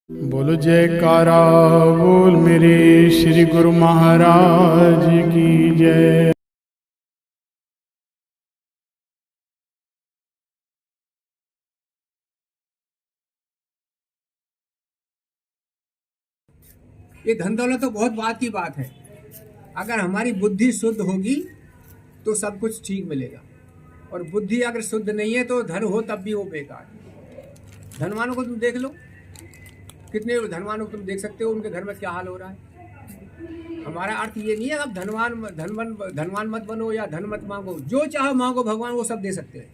बोलो जयकारा बोल मेरे श्री गुरु महाराज की जय। ये धन दौलत तो बहुत बात की बात है। अगर हमारी बुद्धि शुद्ध होगी तो सब कुछ ठीक मिलेगा, और बुद्धि अगर शुद्ध नहीं है तो धन हो तब भी वो बेकार है। धनवानों को तुम देख लो, कितने धनवानों को तुम देख सकते हो उनके घर में क्या हाल हो रहा है। हमारा अर्थ ये नहीं है अब धनवान मत बनो या धन मत मांगो, जो चाहो मांगो, भगवान वो सब दे सकते हैं।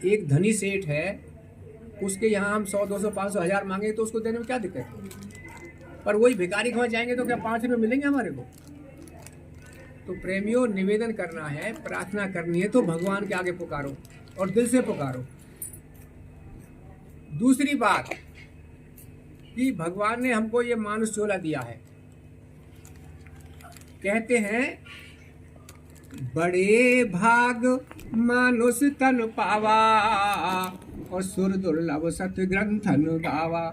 एक धनी सेठ है, उसके यहाँ हम 100, 200, 500, 1000 मांगे तो उसको देने में क्या दिक्कत है। पर वही भिखारी के वहाँ जाएंगे तो क्या 5 रुपये मिलेंगे हमारे को। तो प्रेमियों, निवेदन करना है, प्रार्थना करनी है तो भगवान के आगे पुकारो और दिल से पुकारो। दूसरी बात कि भगवान ने हमको ये मानुष चोला दिया है। कहते हैं बड़े भाग मानुष तन पावा और सुर दुर्लभ सत्य ग्रंथन गावा,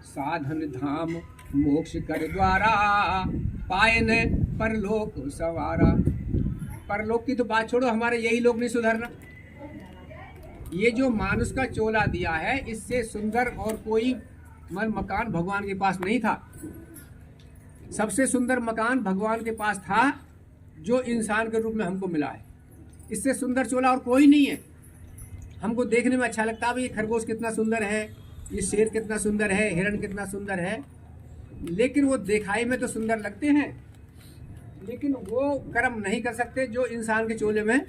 साधन धाम मोक्ष कर द्वारा पायन परलोक सवारा। परलोक की तो बात छोड़ो, हमारे यही लोग नहीं सुधरना। ये जो मानुष का चोला दिया है, इससे सुंदर और कोई मकान भगवान के पास नहीं था। सबसे सुंदर मकान भगवान के पास था जो इंसान के रूप में हमको मिला है। इससे सुंदर चोला और कोई नहीं है। हमको देखने में अच्छा लगता है, ये खरगोश कितना सुंदर है, ये शेर कितना सुंदर है, हिरण कितना सुंदर है, लेकिन वो दिखाई में तो सुंदर लगते हैं, लेकिन वो कर्म नहीं कर सकते जो इंसान के चोले में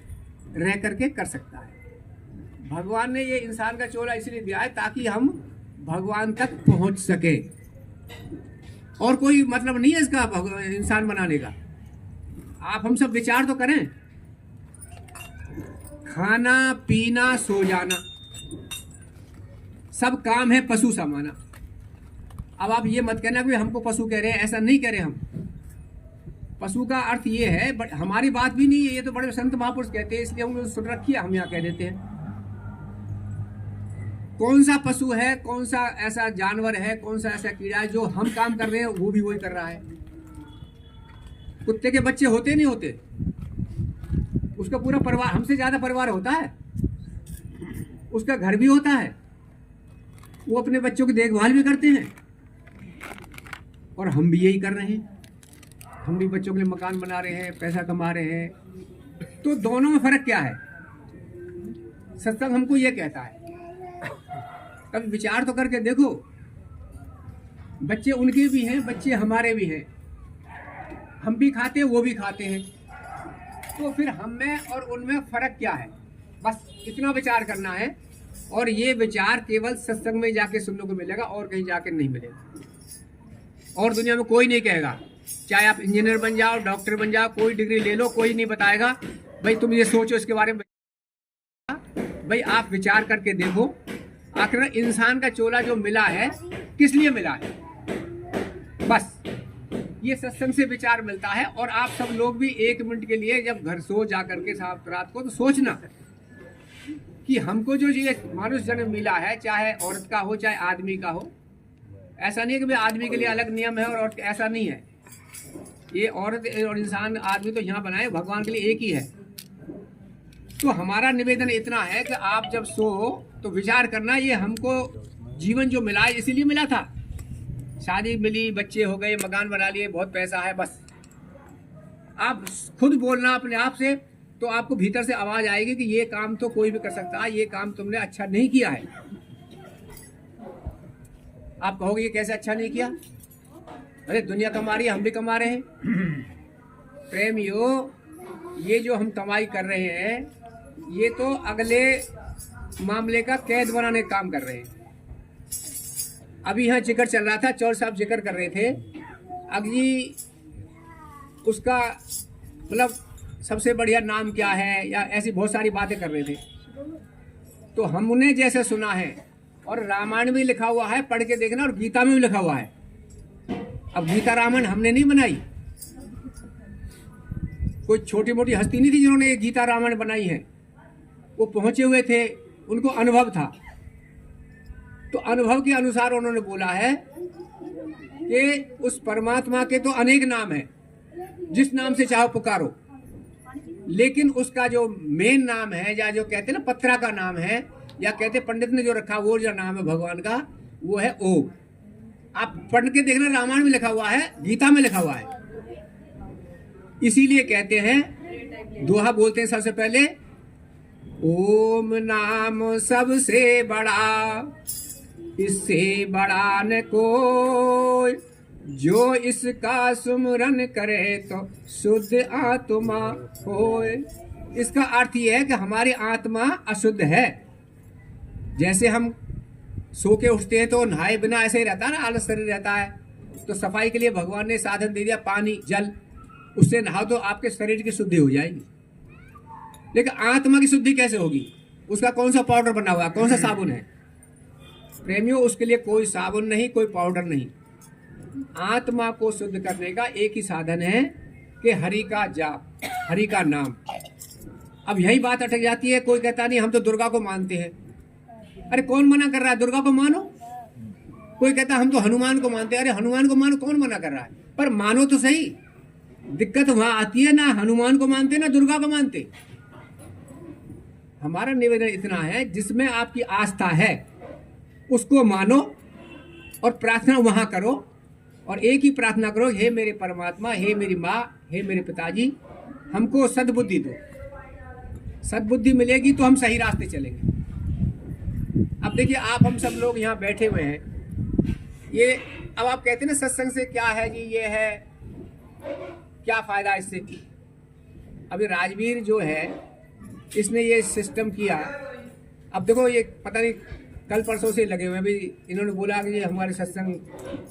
रह करके कर सकता है। भगवान ने ये इंसान का चोला इसलिए दिया है ताकि हम भगवान तक पहुंच सके, और कोई मतलब नहीं है इसका इंसान बनाने का। आप हम सब विचार तो करें, खाना पीना सो जाना सब काम है पशु समाना। अब आप ये मत कहना कि हमको पशु कह रहे हैं, ऐसा नहीं कह रहे हम। पशु का अर्थ ये है, बट हमारी बात भी नहीं है, ये तो बड़े संत महापुरुष कहते हैं, इसलिए हम सुन रखी है, हम यहाँ कह देते हैं। कौन सा पशु है, कौन सा ऐसा जानवर है, कौन सा ऐसा कीड़ा है जो हम काम कर रहे हैं वो भी वही कर रहा है। कुत्ते के बच्चे होते नहीं होते, उसका पूरा परिवार, हमसे ज्यादा परिवार होता है, उसका घर भी होता है, वो अपने बच्चों की देखभाल भी करते हैं, और हम भी यही कर रहे हैं। हम भी बच्चों के लिए मकान बना रहे हैं, पैसा कमा रहे हैं। तो दोनों में फर्क क्या है? सत्संग हमको ये कहता है, कभी विचार तो करके देखो, बच्चे उनके भी हैं, बच्चे हमारे भी हैं, हम भी खाते हैं, वो भी खाते हैं, तो फिर हम में और उनमें फर्क क्या है? बस इतना विचार करना है, और ये विचार केवल सत्संग में जाके सुनने को मिलेगा और कहीं जाके नहीं मिलेगा। और दुनिया में कोई नहीं कहेगा, चाहे आप इंजीनियर बन जाओ, डॉक्टर बन जाओ, कोई डिग्री ले लो, कोई नहीं बताएगा भाई तुम ये सोचो इसके बारे में। भाई आप विचार करके देखो, आखिर इंसान का चोला जो मिला है किस लिए मिला है? बस ये सत्संग से विचार मिलता है। और आप सब लोग भी 1 मिनट के लिए जब घर सो जा करके साथ रात को, तो सोचना कि हमको जो ये मानुष जन्म मिला है, चाहे औरत का हो चाहे आदमी का हो, ऐसा नहीं है कि भाई आदमी के लिए अलग नियम है और ऐसा नहीं है। ये औरत और इंसान आदमी तो यहाँ बनाए, भगवान के लिए एक ही है। तो हमारा निवेदन इतना है कि आप जब सो तो विचार करना, ये हमको जीवन जो मिला है इसीलिए मिला था। शादी मिली, बच्चे हो गए, मकान बना लिए, बहुत पैसा है, बस आप खुद बोलना अपने आप से, तो आपको भीतर से आवाज आएगी कि ये काम तो कोई भी कर सकता है, ये काम तुमने अच्छा नहीं किया है। आप कहोगे ये कैसे अच्छा नहीं किया? अरे दुनिया कमा रही है, हम भी कमा रहे हैं। प्रेमियों, ये जो हम कमाई कर रहे हैं, ये तो अगले मामले का कैद बनाने का काम कर रहे हैं। अभी यहाँ जिक्र चल रहा था, चौर साहब जिक्र कर रहे थे, अभी उसका मतलब सबसे बढ़िया नाम क्या है, या ऐसी बहुत सारी बातें कर रहे थे। तो हमने जैसे सुना है, और रामायण में लिखा हुआ है, पढ़ के देखना, और गीता में भी लिखा हुआ है। अब गीता रामायण हमने नहीं बनाई, कोई छोटी मोटी हस्ती नहीं थी जिन्होंने ये गीता रामायण बनाई है। वो पहुंचे हुए थे, उनको अनुभव था। तो अनुभव के अनुसार उन्होंने बोला है कि उस परमात्मा के तो अनेक नाम हैं, जिस नाम से चाहो पुकारो, लेकिन उसका जो मेन नाम है, या जो कहते हैं ना पत्रा का नाम है, या कहते पंडित ने जो रखा वो जो नाम है भगवान का, वो है ओम। आप पढ़ के देखना, रामायण में लिखा हुआ है, गीता में लिखा हुआ है। इसीलिए कहते हैं, दोहा बोलते हैं सबसे पहले, ओम नाम सबसे बड़ा, इससे बड़ा न कोई, जो इसका सुमरन करे तो शुद्ध आत्मा होए। इसका अर्थ यह है कि हमारी आत्मा अशुद्ध है। जैसे हम सो के उठते हैं तो नहाए बिना ऐसे ही रहता है ना, आलस शरीर रहता है, तो सफाई के लिए भगवान ने साधन दे दिया, पानी जल, उससे नहाओ तो आपके शरीर की शुद्धि हो जाएगी। लेकिन आत्मा की शुद्धि कैसे होगी? उसका कौन सा पाउडर बना हुआ है, कौन सा साबुन है? प्रेमियों, उसके लिए कोई साबुन नहीं, कोई पाउडर नहीं। आत्मा को शुद्ध करने का एक ही साधन है कि हरि का जाप, हरि का नाम। अब यही बात अटक जाती है, कोई कहता नहीं हम तो दुर्गा को मानते हैं। अरे कौन मना कर रहा है? दुर्गा को मानो। कोई कहता हम तो हनुमान को मानते हैं। अरे हनुमान को मानो, कौन मना कर रहा है? पर मानो तो सही। दिक्कत वहां आती है, ना हनुमान को मानते ना दुर्गा को मानते। हमारा निवेदन इतना है, जिसमें आपकी आस्था है उसको मानो और प्रार्थना वहां करो, और एक ही प्रार्थना करो, हे मेरे परमात्मा, हे मेरी माँ, हे मेरे पिताजी, हमको सद्बुद्धि दो। सद्बुद्धि मिलेगी तो हम सही रास्ते चलेंगे। अब देखिए, आप हम सब लोग यहाँ बैठे हुए हैं, ये अब आप कहते हैं ना सत्संग से क्या है जी, ये है क्या फायदा इससे? अभी राजवीर जो है, इसने ये सिस्टम किया। अब देखो, ये पता नहीं कल परसों से लगे हुए, अभी इन्होंने बोला कि ये हमारे सत्संग,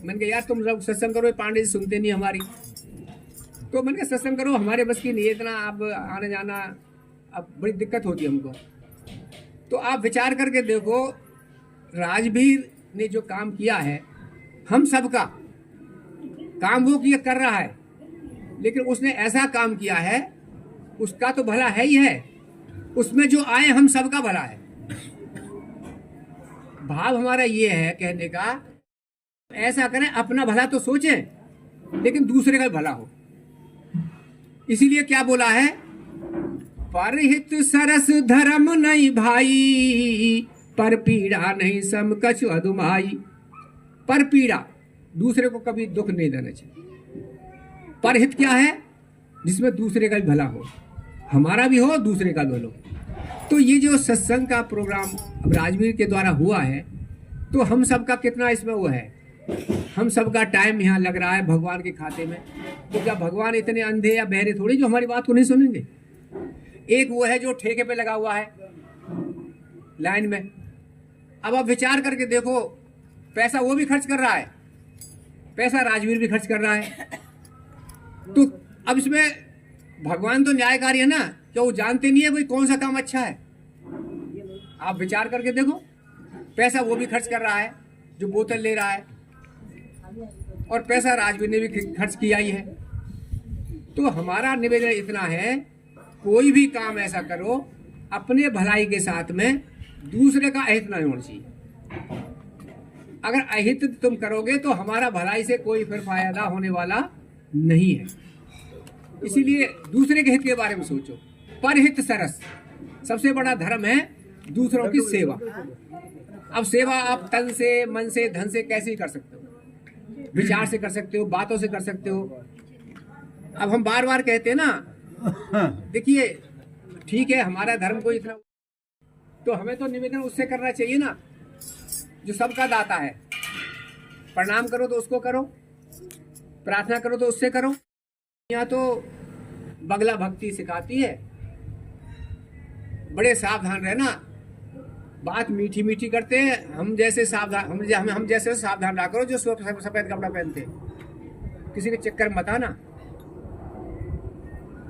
मैंने कहा यार तुम लोग सत्संग करो, पांडे जी सुनते नहीं हमारी, तो मैंने कहा सत्संग करो, हमारे बस की नहीं है इतना, अब आने जाना अब बड़ी दिक्कत होती है हमको। तो आप विचार करके देखो, राजवीर ने जो काम किया है, हम सबका काम वो किया कर रहा है, लेकिन उसने ऐसा काम किया है, उसका तो भला है ही है, उसमें जो आए हम सबका भला है। भाव हमारा ये है कहने का, ऐसा करें अपना भला तो सोचें, लेकिन दूसरे का भला हो। इसीलिए क्या बोला है, परहित सरस धर्म नहीं भाई, पर पीड़ा नहीं सम कछु अधुमाई। पर पीड़ा, दूसरे को कभी दुख नहीं देना चाहिए। परहित क्या है? जिसमें दूसरे का भी भला हो, हमारा भी हो, दूसरे का भी हो। तो ये जो सत्संग का प्रोग्राम अब राजवीर के द्वारा हुआ है, तो हम सबका कितना इसमें वो है, हम सबका टाइम यहाँ लग रहा है भगवान के खाते में। तो क्या भगवान इतने अंधे या बहरे थोड़ी जो हमारी बात को नहीं सुनेंगे? एक वो है जो ठेके पे लगा हुआ है लाइन में। अब आप विचार करके देखो, पैसा वो भी खर्च कर रहा है, पैसा राजवीर भी खर्च कर रहा है। तो अब इसमें भगवान तो न्यायकारी है ना, क्या वो जानते नहीं है कोई कौन सा काम अच्छा है? आप विचार करके देखो, पैसा वो भी खर्च कर रहा है जो बोतल ले रहा है, और पैसा राजवीर ने भी खर्च किया ही है। तो हमारा निवेदन इतना है, कोई भी काम ऐसा करो अपने भलाई के साथ में, दूसरे का अहित नहीं होना चाहिए। अगर अहित तुम करोगे तो हमारा भलाई से कोई फिर फायदा होने वाला नहीं है। इसीलिए दूसरे के हित के बारे में सोचो। परहित सरस, सबसे बड़ा धर्म है दूसरों की सेवा। अब सेवा आप तन से, मन से, धन से कैसे ही कर सकते हो? विचार से कर सकते हो, बातों से कर सकते हो। अब हम बार बार कहते हैं ना, देखिए ठीक है हमारा धर्म को इतना, तो हमें तो निवेदन उससे करना चाहिए ना जो सबका दाता है। प्रणाम करो तो उसको करो, प्रार्थना करो तो उससे करो। यहाँ तो बगला भक्ति सिखाती है, बड़े सावधान रहना, बात मीठी मीठी करते हैं। हम जैसे सावधान, हम जैसे सावधान रहा करो जो सफेद कपड़ा पहनते हैं, किसी के चक्कर मत आना।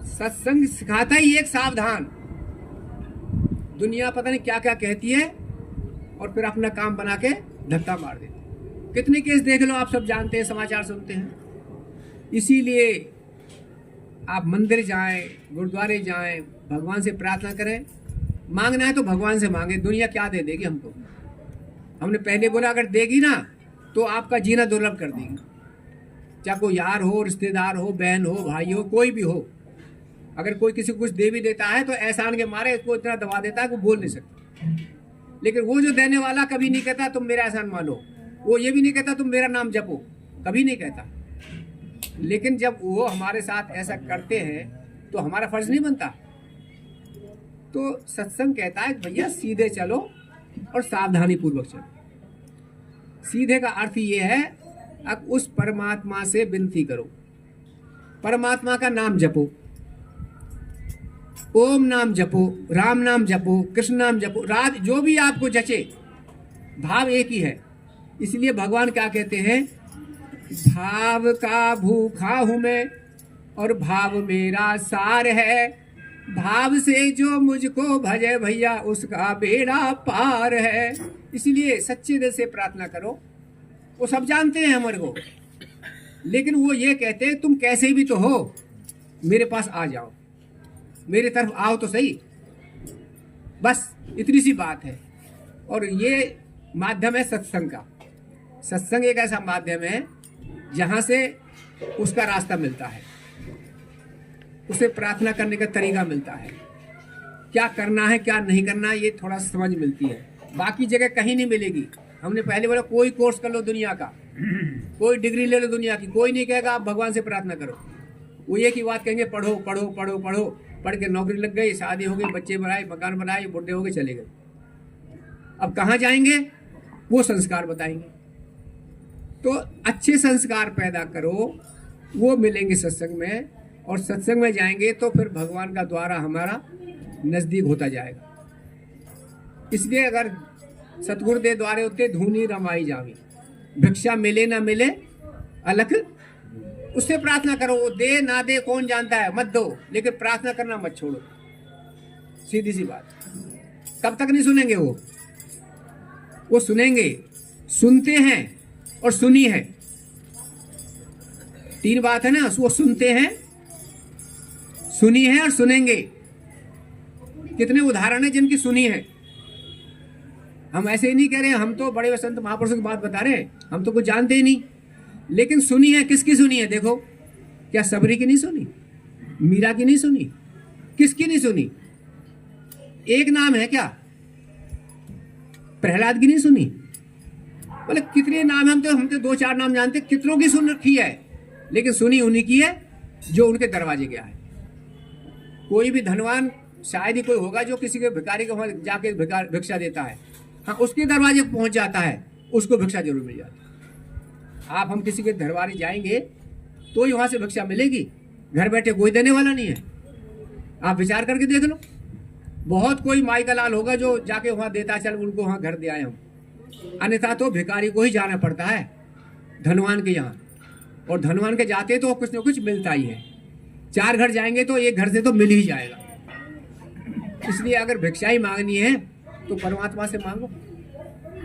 सत्संग सिखाता ही एक सावधान। दुनिया पता नहीं क्या क्या कहती है और फिर अपना काम बना के धक्का मार देती। कितने केस देख लो, आप सब जानते हैं, समाचार सुनते हैं। इसीलिए आप मंदिर जाएं, गुरुद्वारे जाएं, भगवान से प्रार्थना करें। मांगना है तो भगवान से मांगे, दुनिया क्या दे देगी हमको? हमने पहले बोला अगर देगी ना तो आपका जीना दुर्लभ कर देगी। चाहे कोई यार हो, रिश्तेदार हो, बहन हो, भाई हो, कोई भी हो, अगर कोई किसी को कुछ दे भी देता है तो एहसान के मारे इसको इतना दबा देता है कि बोल नहीं सकता। लेकिन वो जो देने वाला कभी नहीं कहता तुम मेरा एहसान मानो, वो ये भी नहीं कहता तुम मेरा नाम जपो, कभी नहीं कहता। लेकिन जब वो हमारे साथ ऐसा करते हैं तो हमारा फर्ज नहीं बनता। तो सत्संग कहता है भैया सीधे चलो और सावधानी पूर्वक चलो। सीधे का अर्थ ये है अब उस परमात्मा से विनती करो, परमात्मा का नाम जपो, ओम नाम जपो, राम नाम जपो, कृष्ण नाम जपो, रात जो भी आपको जचे, भाव एक ही है। इसलिए भगवान क्या कहते हैं, भाव का भूखा हूं मैं और भाव मेरा सार है, भाव से जो मुझको भजे भैया उसका बेड़ा पार है। इसलिए सच्चे दिल से प्रार्थना करो। वो सब जानते हैं हमारे को, लेकिन वो ये कहते हैं तुम कैसे भी तो हो, मेरे पास आ जाओ, मेरे तरफ आओ तो सही, बस इतनी सी बात है। और ये माध्यम है सत्संग का। सत्संग एक ऐसा माध्यम है जहां से उसका रास्ता मिलता है, उसे प्रार्थना करने का तरीका मिलता है, क्या करना है क्या नहीं करना है ये थोड़ा समझ मिलती है। बाकी जगह कहीं नहीं मिलेगी। हमने पहले बोला कोई कोर्स कर लो दुनिया का, कोई डिग्री ले लो दुनिया की, कोई नहीं कहेगा आप भगवान से प्रार्थना करो। वो एक ही बात कहेंगे पढ़ो पढ़ो पढ़ो पढ़ो, पढ़ के नौकरी लग गई, शादी हो गई, बच्चे बनाए, मकान बनाए, बुढ़े हो गए, चले गए। अब कहाँ जाएंगे वो संस्कार बताएंगे। तो अच्छे संस्कार पैदा करो, वो मिलेंगे सत्संग में, और सत्संग में जाएंगे तो फिर भगवान का द्वारा हमारा नजदीक होता जाएगा। इसलिए अगर सतगुरु दे द्वारे होते धूनी रमाई जावी, भिक्षा मिले ना मिले अलख, उससे प्रार्थना करो। वो दे ना दे कौन जानता है, मत दो, लेकिन प्रार्थना करना मत छोड़ो। सीधी सी बात। कब तक नहीं सुनेंगे वो सुनेंगे, सुनते हैं और सुनी है, तीन बात है ना। वो सुनते हैं, सुनी है और सुनेंगे। कितने उदाहरण है जिनकी सुनी है। हम ऐसे ही नहीं कह रहे हम तो बड़े संत महापुरुषों की बात बता रहे हैं, हम तो कुछ जानते ही नहीं, लेकिन सुनी है। किसकी सुनी है देखो, क्या सबरी की नहीं सुनी, मीरा की नहीं सुनी, किसकी नहीं सुनी? एक नाम है क्या, प्रहलाद की नहीं सुनी? बोले कितने नाम है, हम तो दो चार नाम जानते, कितनों की सुन रखी है, लेकिन सुनी उन्हीं की है जो उनके दरवाजे गया है। कोई भी धनवान शायद ही कोई होगा जो किसी के भिखारी के वहां जाके भिक्षा देता है, हाँ उसके दरवाजे पहुंच जाता है, उसको भिक्षा जरूर मिल जाती है। आप हम किसी के दरबार जाएंगे तो ही वहां से भिक्षा मिलेगी, घर बैठे कोई देने वाला नहीं है। आप विचार करके देख लो, बहुत कोई माई का लाल होगा जो जाके वहां देता, चल उनको वहां घर दे आए हम, अन्यथा तो भिखारी को ही जाना पड़ता है धनवान के यहाँ, और धनवान के जाते तो कुछ न कुछ मिलता ही है। चार घर जाएंगे तो एक घर से तो मिल ही जाएगा। इसलिए अगर भिक्षा ही मांगनी है तो परमात्मा से मांगो।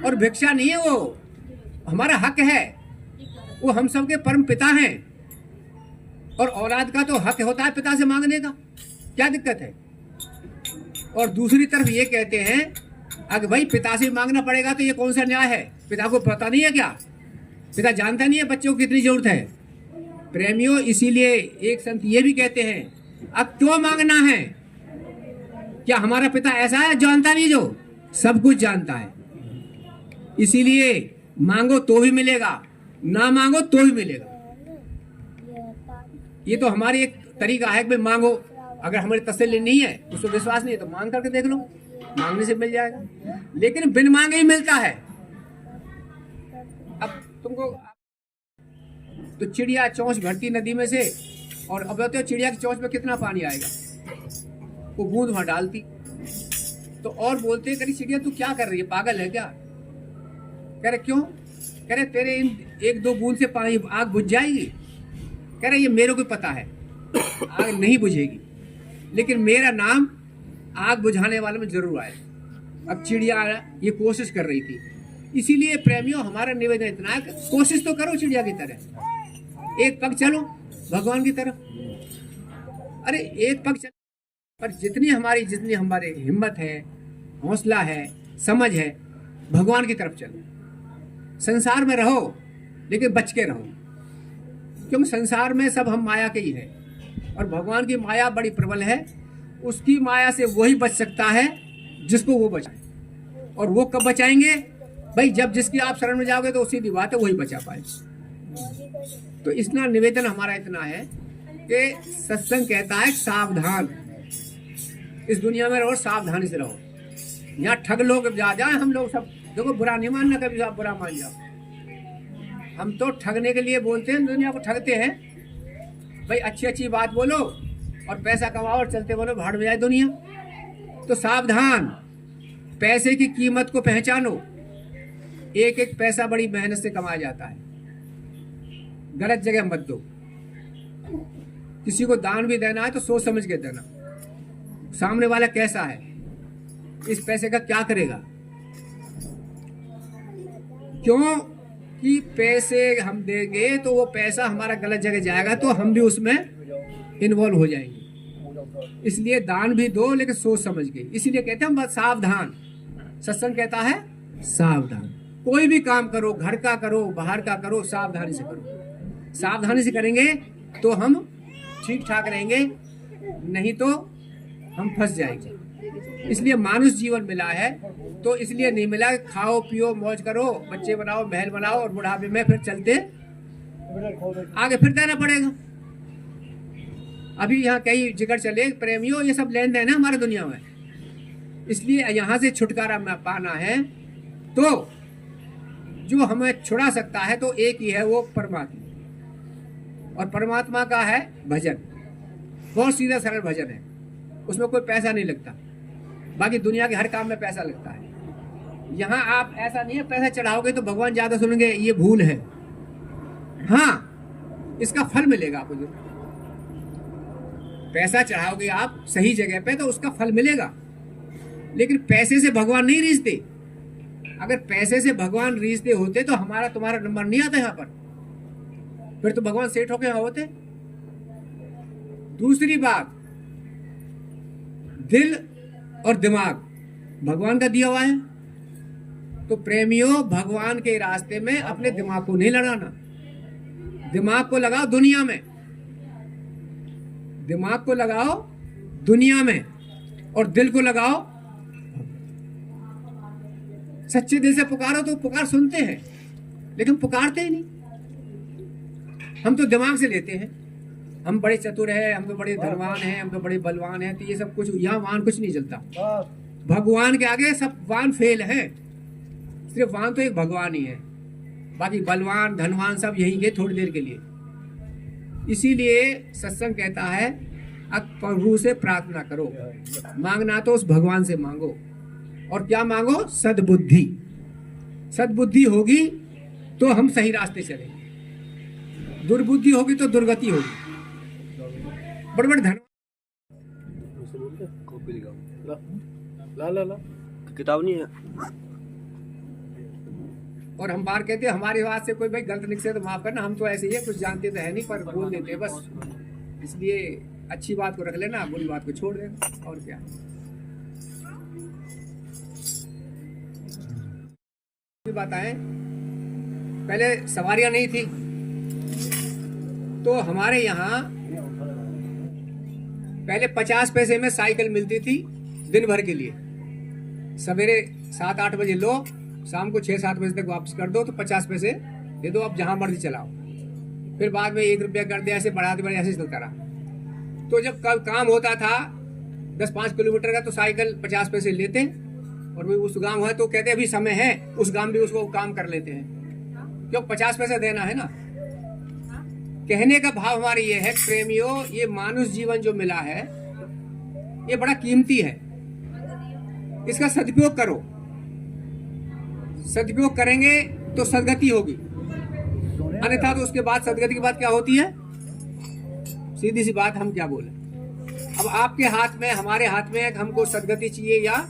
और भिक्षा नहीं है, वो हमारा हक है, वो हम सबके परम पिता हैं, और औलाद का तो हक होता है पिता से मांगने का, क्या दिक्कत है? और दूसरी तरफ ये कहते हैं अगर भाई पिता से मांगना पड़ेगा तो ये कौन सा न्याय है? पिता को पता नहीं है क्या? पिता जानता नहीं है बच्चों को कितनी जरूरत है? प्रेमियों, इसीलिए एक संत ये भी कहते हैं अब क्यों मांगना है? क्या हमारा पिता ऐसा है जानता नहीं, जो सब कुछ जानता है? इसीलिए मांगो तो भी मिलेगा, ना मांगो तो भी मिलेगा। ये तो हमारी एक तरीका है कि भाई मांगो, अगर हमारी तसल्ली नहीं है, उसको विश्वास नहीं है तो मांग करके देख लो, मांगने से मिल जाएगा। लेकिन बिन मांगे ही मिलता है। अब तुमको तो चिड़िया चोंच भरती नदी में से, और अब बताओ चिड़िया की चोंच में कितना पानी आएगा? वो बूंद वहां डालती तो, और बोलते करी चिड़िया तू क्या कर रही है, पागल है क्या? कह रहे क्यों? कह रहे तेरे इन एक दो बूंद से पानी आग बुझ जाएगी। कह रहे ये मेरे को पता है आग नहीं बुझेगी, लेकिन मेरा नाम आग बुझाने वाले में जरूर आए। अब चिड़िया ये कोशिश कर रही थी। इसीलिए प्रेमियों, हमारा निवेदन इतना है, कोशिश तो करो चिड़िया की तरह, एक पग चलो भगवान की तरफ। अरे एक पग चलो, पर जितनी हमारी हिम्मत है, हौसला है, समझ है, भगवान की तरफ चलो। संसार में रहो लेकिन बच के रहो, क्योंकि संसार में सब हम माया के ही है और भगवान की माया बड़ी प्रबल है। उसकी माया से वही बच सकता है जिसको वो बचाए। और वो कब बचाएंगे भाई? जब जिसकी आप शरण में जाओगे तो सीधी बात है वही बचा पाए। तो इतना निवेदन हमारा इतना है कि सत्संग कहता है सावधान, इस दुनिया में रहो, सावधानी से रहो। यहाँ ठग लोग जा जाए, हम लोग सब देखो, बुरा नहीं मानना, कभी आप बुरा मान जाओ। हम तो ठगने के लिए बोलते हैं, दुनिया को ठगते हैं भाई। अच्छी अच्छी बात बोलो और पैसा कमाओ और चलते बोलो, भाड़ में जाए दुनिया। तो सावधान, पैसे की कीमत को पहचानो। एक एक पैसा बड़ी मेहनत से कमाया जाता है, गलत जगह मत दो। किसी को दान भी देना है तो सोच समझ के देना, सामने वाला कैसा है, इस पैसे का क्या करेगा। क्यों कि पैसे हम देंगे तो वो पैसा हमारा गलत जगह जाएगा तो हम भी उसमें इन्वॉल्व हो जाएंगे। इसलिए दान भी दो लेकिन सोच समझ के। इसीलिए कहते हैं हम सावधान। सत्संग कहता है सावधान। कोई भी काम करो, घर का करो, बाहर का करो, सावधानी से करो। सावधानी से करेंगे तो हम ठीक ठाक रहेंगे, नहीं तो हम फंस जाएंगे। इसलिए मानुष जीवन मिला है, तो इसलिए नहीं मिला खाओ पियो मौज करो, बच्चे बनाओ, महल बनाओ और बुढ़ापे में फिर चलते आगे फिर देना पड़ेगा। अभी यहाँ कई जिक्र चले प्रेमियों, ये सब लेन देन है हमारे दुनिया में। इसलिए यहाँ से छुटकारा पाना है तो जो हमें छुड़ा सकता है तो एक ही है, वो परमात्मा। और परमात्मा का है भजन। बहुत सीधा सरल भजन है, उसमें कोई पैसा नहीं लगता। बाकी दुनिया के हर काम में पैसा लगता है। यहाँ आप ऐसा नहीं है पैसा चढ़ाओगे तो भगवान ज्यादा सुनेंगे, ये भूल है। हाँ, इसका फल मिलेगा आपको। जो पैसा चढ़ाओगे आप सही जगह पे तो उसका फल मिलेगा, लेकिन पैसे से भगवान नहीं रीझते। अगर पैसे से भगवान रीझते होते तो हमारा तुम्हारा नंबर नहीं आता यहाँ पर, फिर तो भगवान सेठ होके यहाँ होते। दूसरी बात, दिल और दिमाग भगवान का दिया हुआ है। तो प्रेमियों, भगवान के रास्ते में अपने दिमाग को नहीं लगाना। दिमाग को लगाओ दुनिया में, दिमाग को लगाओ दुनिया में, और दिल को लगाओ। सच्चे दिल से पुकारो तो पुकार सुनते हैं, लेकिन पुकारते ही नहीं। हम तो दिमाग से लेते हैं, हम बड़े चतुर हैं, हम तो बड़े धनवान हैं, हम तो बड़े बलवान हैं, तो ये सब कुछ यहाँ वान कुछ नहीं चलता। भगवान के आगे सब वान फेल है। सिर्फ वान तो एक भगवान ही है, बाकी बलवान धनवान सब यहीं के थोड़ी देर के लिए। इसीलिए सत्संग कहता है अब प्रभु से प्रार्थना करो, मांगना तो उस भगवान से मांगो। और क्या मांगो? सद्बुद्धि। सद्बुद्धि होगी तो हम सही रास्ते चलेंगे, दुर्बुद्धि होगी तो दुर्गति होगी। बड़े बड़े धन किताब नहीं है। और हम बार कहते हैं हमारी बात से कोई भाई गलत निकले तो माफ करना, हम तो ऐसे ही है, कुछ जानते तो है नहीं पर बोल देते बस। इसलिए अच्छी बात को रख लेना, बुरी बात को छोड़ देना, और क्या। बात आए, पहले सवारियां नहीं थी तो हमारे यहाँ पहले 50 पैसे में साइकिल मिलती थी दिन भर के लिए। सवेरे 7-8 बजे लो, शाम को 6-7 बजे तक वापस कर दो, तो 50 पैसे दे दो, आप जहां मर्जी चलाओ। फिर बाद में 1 रुपया कर दे, ऐसे बढ़ाते बढ़े ऐसे चलता रहा। तो जब कल काम होता था 10-5 किलोमीटर का तो साइकिल 50 पैसे लेते, और भी उस गांव है तो कहते अभी समय है, उस गांव भी उसको काम कर लेते हैं, क्यों 50 पैसा देना है ना। कहने का भाव हमारी ये है प्रेमियों, ये मानुष जीवन जो मिला है ये बड़ा कीमती है, इसका सदुपयोग करो। सदुपयोग करेंगे तो सदगति होगी, अन्यथा तो उसके बाद सदगति के बाद क्या होती है? सीधी सी बात, हम क्या बोले। अब आपके हाथ में, हमारे हाथ में हमको सदगति चाहिए या।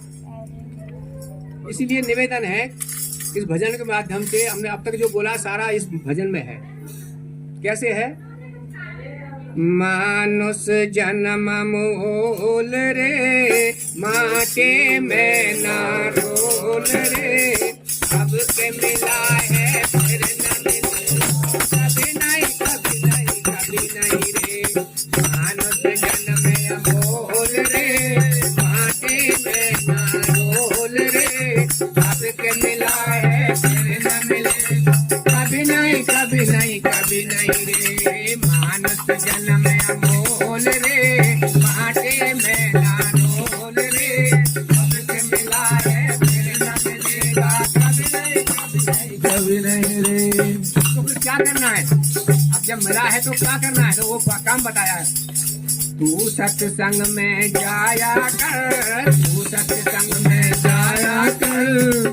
इसीलिए निवेदन है, इस भजन के माध्यम से हमने अब तक जो बोला सारा इस भजन में है। कैसे है? मानुष जन्म मूल रे, माटे में ना रोल रे, सबके मिला है फिर न मिले, कभी नहीं कभी नहीं कभी नहीं रे। मानुष जन्म में अमोल रे, माटी में ना रोल रे। सबके मिला है फिर न मिले, कभी नहीं कभी नहीं कभी नहीं रे। मानुष जन्म में अमोल रे, माटी में ना रोल रे। सबके मिला है फिर न मिलेगा, कभी नहीं कभी नहीं कभी नहीं रे। तो फिर क्या करना है? अब जब मिला है तो क्या करना है? तो वो काम बताया है। तू सत्संग में जाया कर, तू सत्संग में जाया कर।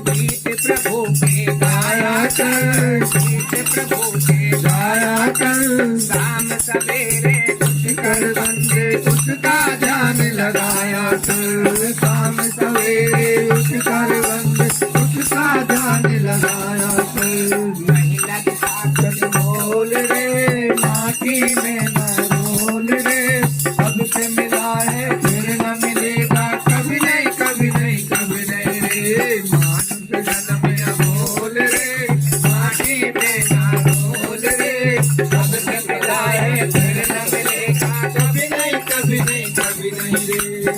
गीत प्रभु के गाया कर, गीत प्रभु के गाया कर। शाम सवेरे कुछ कर बंदे उसका ध्यान लगाया कर। शाम सवेरे उठ कर बंदे उसका ध्यान लगाया कर। नहीं लगता कुछ बोल रे, माटी में न रोल रे। सबसे मिला है फिर न मिलेगा, कभी नहीं कभी नहीं कभी नहीं रे। मानुष जन्म में अमोल रे, माटी में न रोल रे। सबसे मिला है फिर न मिलेगा, कभी नहीं कभी नहीं कभी नहीं रे।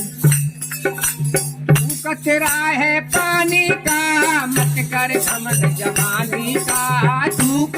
तू कचरा है पानी का, मत कर समझ जवानी का। तू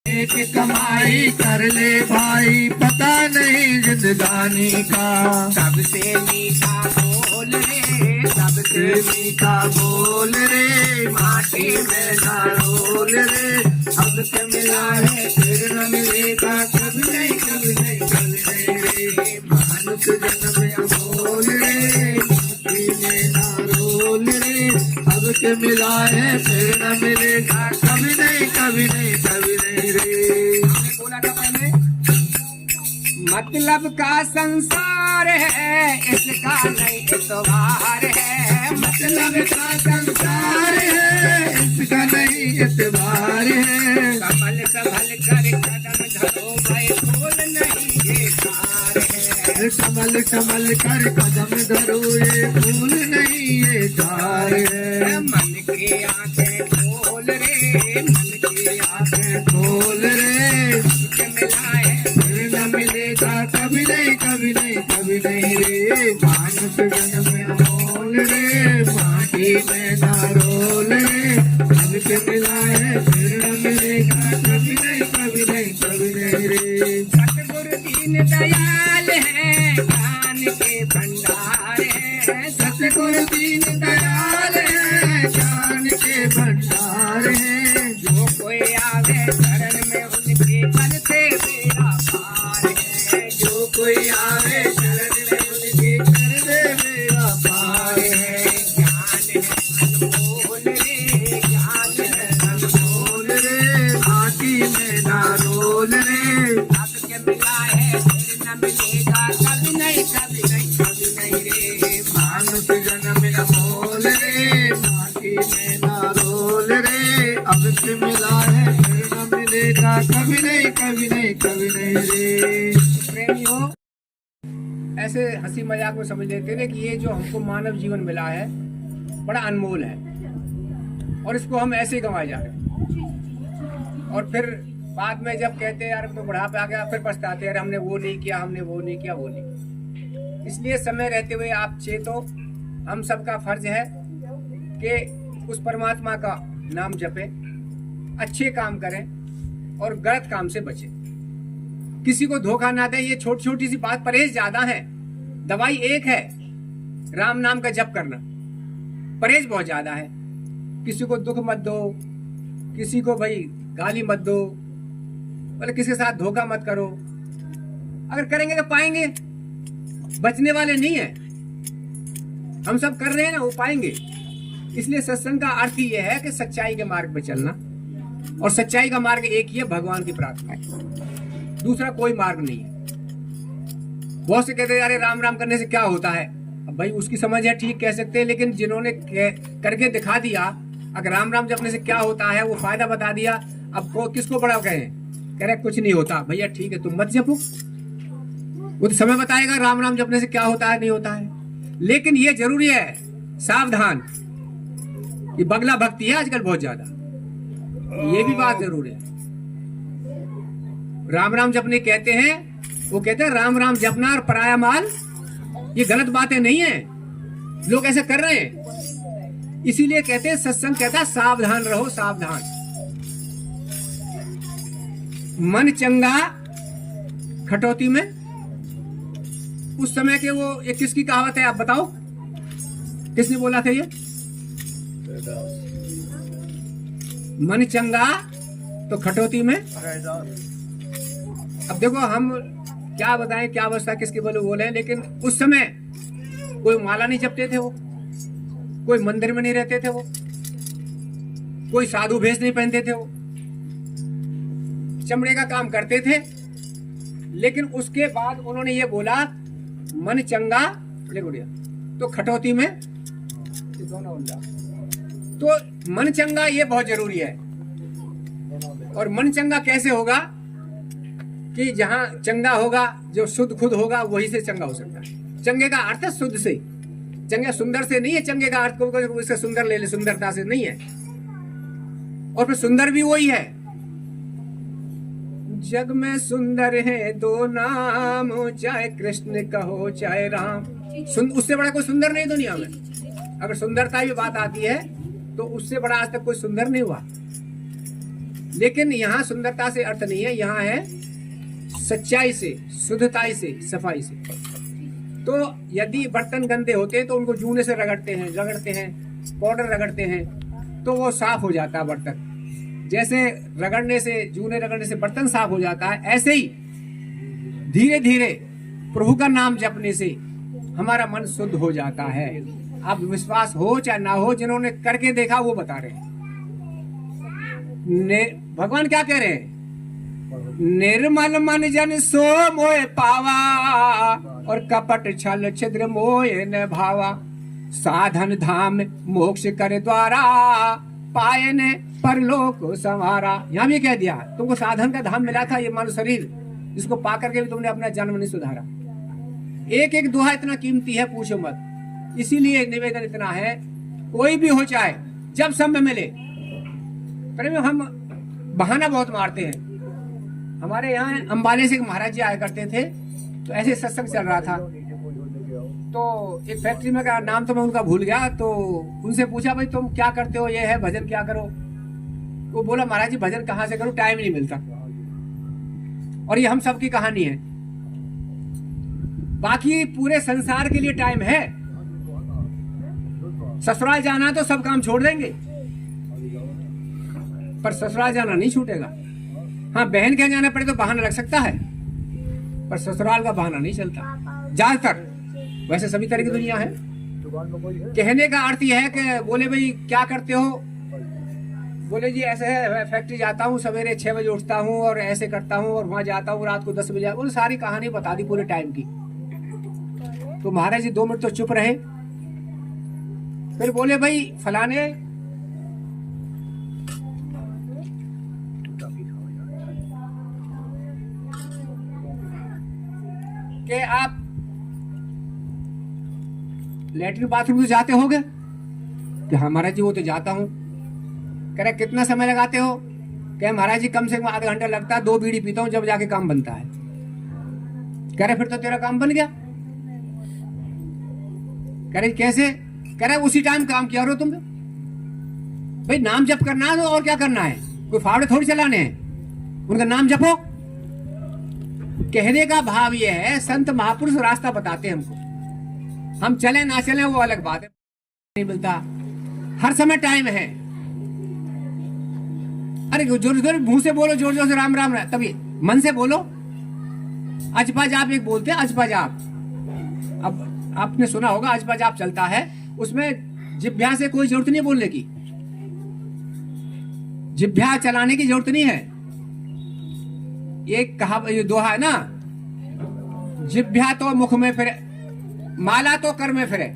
एक कमाई कर ले भाई, पता नहीं जिंदगानी का। सबसे मीठा बोल रे, सबसे मीठा बोल रे। माटी में ना रोल रे। सबसे मिला है फिर न मिलेगा, कभी नहीं कभी नहीं कभी नहीं रे। मानुष जन्म में अमोल रे, माटी में ना रोल रे। सबके मिला है फिर न मिलेगा, कभी नहीं कभी नहीं कभी नहीं रे। हमने बोला था पहले, मतलब का संसार है, इसका नहीं एतबार है। मतलब का संसार है, इसका नहीं एतबार है। संभल संभल कर कदम धरो भाई, फूल नहीं ये कार है। संभल संभल कर कदम धरो, ये फूल नहीं ये कार है। मन की आंखें खोल रे, मन की आंखें खोल रे। सबके मिला है फिर न मिलेगा, कभी नहीं कभी नहीं कभी नहीं रे। मानुष जन्म में अमोल रे, माटी में ना रोल रे। सबके मिला है फिर न मिलेगा, कभी नहीं कभी नहीं कभी नहीं रे। सतगुरु दीन दयाल है, ज्ञान के भंडार है। सतगुरु दीन दयाल है, ज्ञान के भंडार है। जो कोई आवे शरण में उनके करते बेड़ा पार है। जो कोई आवे शरण में उनके करते बेड़ा पार है। ज्ञान है अनमोल रे, ज्ञान है अनमोल रे। माटी में ना रोल रे। सबके मिला है फिर न मिलेगा, कभी नहीं कभी नहीं कभी नहीं रे। मानुष जन्म में अमोल रे, माटी में ना रोल रे। अब से मिला है फिर न मिलेगा, कभी नहीं कभी नहीं कभी नहीं रे। प्रेमियों, ऐसे हंसी मजाक में समझ लेते थे कि ये जो हमको मानव जीवन मिला है बड़ा अनमोल है, और इसको हम ऐसे ही गंवाए जा रहे हैं। और फिर बाद में जब कहते हैं यार तो बुढ़ापा आ गया, फिर पछताते हैं हमने वो नहीं किया, हमने वो नहीं किया, वो नहीं किया। इसलिए समय रहते हुए आप चेतो, हम सबका फर्ज है कि उस परमात्मा का नाम जपें, अच्छे काम करें और गलत काम से बचें। किसी को धोखा ना दें। ये छोटी छोटी सी बात, परहेज ज्यादा है, दवाई एक है, राम नाम का जप करना। परहेज बहुत ज्यादा है। किसी को दुख मत दो, किसी को भाई गाली मत दो, मतलब किसी के साथ धोखा मत करो। अगर करेंगे तो पाएंगे, बचने वाले नहीं है। हम सब कर रहे हैं ना, वो पाएंगे। इसलिए सत्संग का अर्थ ही यह है कि सच्चाई के मार्ग पे चलना, और सच्चाई का मार्ग एक ही है, भगवान की प्रार्थना। दूसरा कोई मार्ग नहीं है। बहुत से कहते हैं अरे राम राम करने से क्या होता है। अब भाई उसकी समझ है, ठीक कह सकते हैं, लेकिन जिन्होंने करके दिखा दिया, अगर राम राम जपने से क्या होता है वो फायदा बता दिया, अब को किसको बड़ा कहें, कह रहे कुछ नहीं होता। भैया ठीक है, तुम मत जपो, वो तो समय बताएगा राम राम जपने से क्या होता है नहीं होता है। लेकिन ये जरूरी है, सावधान, ये बगला भक्ति है आजकल बहुत ज्यादा, ये भी बात जरूर है। राम राम जपने कहते हैं, वो कहते हैं राम राम जपना और पराया माल, ये गलत बातें नहीं है, लोग ऐसे कर रहे हैं। इसीलिए कहते हैं, सत्संग कहता है सावधान रहो, सावधान। मन चंगा खटौती में, उस समय के वो एक किसकी कहावत है आप बताओ, किसने बोला था ये? मन चंगा तो खटौती में। अब देखो हम क्या बताएं, क्या अवस्था किसकी बोले, लेकिन उस समय कोई माला नहीं जपते थे, वो कोई मंदिर में नहीं रहते थे, वो कोई साधु भेष नहीं पहनते थे, वो चमड़े का काम करते थे। लेकिन उसके बाद उन्होंने ये बोला, मन चंगा तो खटौती में। तो मन चंगा ये बहुत जरूरी है। और मन चंगा कैसे होगा कि जहां चंगा होगा, जो शुद्ध खुद होगा, वही से चंगा हो सकता है। चंगे का अर्थ है शुद्ध से, चंगे सुंदर से नहीं है। चंगे का अर्थ को इससे सुंदर ले ले, सुंदरता से नहीं है। और फिर सुंदर भी वही है। जग में सुंदर है दो नाम, चाहे कृष्ण कहो चाहे राम। उससे बड़ा कोई सुंदर नहीं दुनिया में। अगर सुंदरता की बात आती है तो उससे बड़ा आज तक कोई सुंदर नहीं हुआ। लेकिन यहाँ सुंदरता से अर्थ नहीं है, यहाँ है सच्चाई से, शुद्धताई से, सफाई से। तो यदि बर्तन गंदे होते हैं तो उनको जूने से रगड़ते हैं, पाउडर रगड़ते हैं, तो वो साफ हो जाता है बर्तन। जैसे रगड़ने से, जूने रगड़ने से बर्तन साफ हो जाता है, ऐसे ही धीरे धीरे प्रभु का नाम जपने से हमारा मन शुद्ध हो जाता है। आप विश्वास हो चाहे ना हो, जिन्होंने करके देखा वो बता रहे हैं। भगवान क्या कह रहे हैं? निर्मल मन जन सो मोह पावा, और कपट छल छिद्र मोह न भावा। साधन धाम मोक्ष कर द्वारा, पाए ने परलोक संवारा। यहाँ भी कह दिया तुमको साधन का धाम मिला था, ये मानव शरीर, जिसको पा करके भी तुमने अपना जन्म नहीं सुधारा। एक एक दोहा इतना कीमती है, पूछो मत। इसीलिए निवेदन इतना है, कोई भी हो चाहे जब समय मिले। पर हम बहाना बहुत मारते हैं। हमारे यहाँ अंबाले से एक महाराज जी आया करते थे, तो ऐसे सत्संग चल रहा था, तो एक फैक्ट्री में का नाम तो मैं उनका भूल गया। तो उनसे पूछा, भाई तुम क्या करते हो? ये है भजन क्या करो? वो बोला, महाराज जी भजन कहाँ से करूं, टाइम नहीं मिलता। और ये हम सब की कहानी है। बाकी पूरे संसार के लिए टाइम है। ससुराल जाना तो सब काम छोड़ देंगे, पर ससुराल जाना नहीं छूटेगा। हाँ, बहन के जाना पड़े तो बहाना लग सकता है, पर ससुराल का बहाना नहीं चलता ज्यादातर। वैसे सभी तरह की दुनिया है। कहने का अर्थ यह है कि बोले भाई क्या करते हो? बोले जी ऐसे है, फैक्ट्री जाता हूँ, सवेरे 6 बजे उठता हूँ और ऐसे करता हूँ, और वहां जाता हूँ रात को 10 बजे। उन्होंने सारी कहानी बता दी पूरे टाइम की। तो महाराज जी 2 मिनट तो चुप रहे। फिर बोले, भाई फलाने कि आप लेटरिन बाथरूम तो जाते होगे? कि हाँ महाराज जी वो तो जाता हूँ। कह रहे कितना समय लगाते हो? कह महाराज जी कम से कम आधा घंटा लगता है, 2 बीड़ी पीता हूँ जब जाके काम बनता है। कह रहे फिर तो तेरा काम बन गया। कह रहे कैसे? कह रहे उसी टाइम काम किया रहो तुम। भाई नाम जप करना है तो और क्या करना है? कोई फावड़े थोड़ी चलाने हैं, उनका नाम जपो। कहने का भाव यह है, संत महापुरुष रास्ता बताते हैं हमको। हम चले ना चले वो अलग बात है, नहीं मिलता। हर समय टाइम है। अरे जोर जोर मुंह से बोलो, जोर जोर से राम राम राम, तभी मन से बोलो। अजपा जाप एक बोलते हैं, अजपा जाप। अब आपने सुना होगा अजपा जाप चलता है, उसमें जिभ्या से कोई जरूरत नहीं बोलने की, जिभ्या चलाने की जरूरत नहीं है। एक कहा, ये दोहा है ना, जिभ्या तो मुख में फिरे, माला तो कर में फिरे।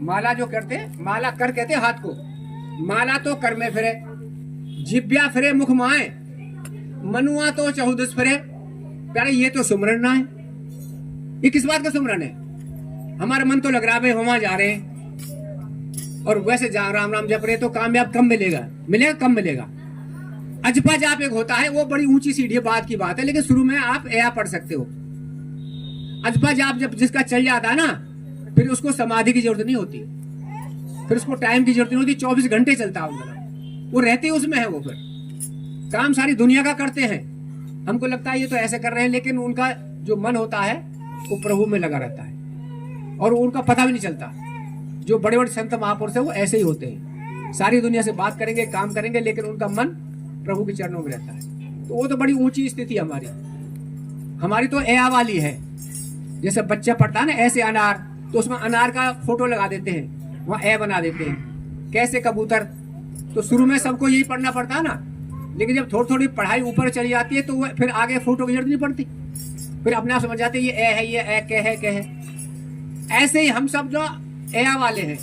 माला जो करते, माला कर कहते हाथ को, माला तो कर में फिरे, जिभ्या फिरे मुख माए, मनुआ तो चहुदस फिरे। प्यारे ये तो सुमरन ना है। ये किस बात का सुमरन है? हमारा मन तो लग रहा है भाई हम वहां जा रहे हैं, और वैसे राम राम जप रहे तो कामयाब कम मिलेगा, मिलेगा कम मिलेगा। अजपा जाप एक होता है, वो बड़ी ऊंची सीढ़ी बात की बात है, लेकिन शुरू में आप ए पढ़ सकते हो। अजपा जाप जब जिसका चल जाता है ना, फिर उसको समाधि की जरूरत नहीं होती, फिर उसको टाइम की जरूरत नहीं होती, 24 घंटे चलता है उनका, वो रहते उसमें है। वो फिर काम सारी दुनिया का करते हैं, हमको लगता है ये तो ऐसे कर रहे हैं, लेकिन उनका जो मन होता है वो प्रभु में लगा रहता है और उनका पता भी नहीं चलता। जो बड़े बड़े संत महापुरुष है वो ऐसे ही होते हैं, सारी दुनिया से बात करेंगे, काम करेंगे, लेकिन उनका मन प्रभु के चरणों में रहता है। तो वो तो बड़ी ऊंची स्थिति हमारी तो ए वाली है। जैसे बच्चा पढ़ता है ना ऐसे अनार, तो उसमें अनार का फोटो लगा देते हैं, वहाँ ए बना देते हैं। कैसे कबूतर, तो शुरू में सबको यही पढ़ना पड़ता है ना, लेकिन जब थोड़ी थोड़ी पढ़ाई ऊपर चली जाती है तो वो फिर आगे फोटो की जरूरत नहीं पड़ती, फिर अपने आप समझ जाते हैं ये ए है, ये ए के है। ऐसे ही हम सब जो ए वाले हैं,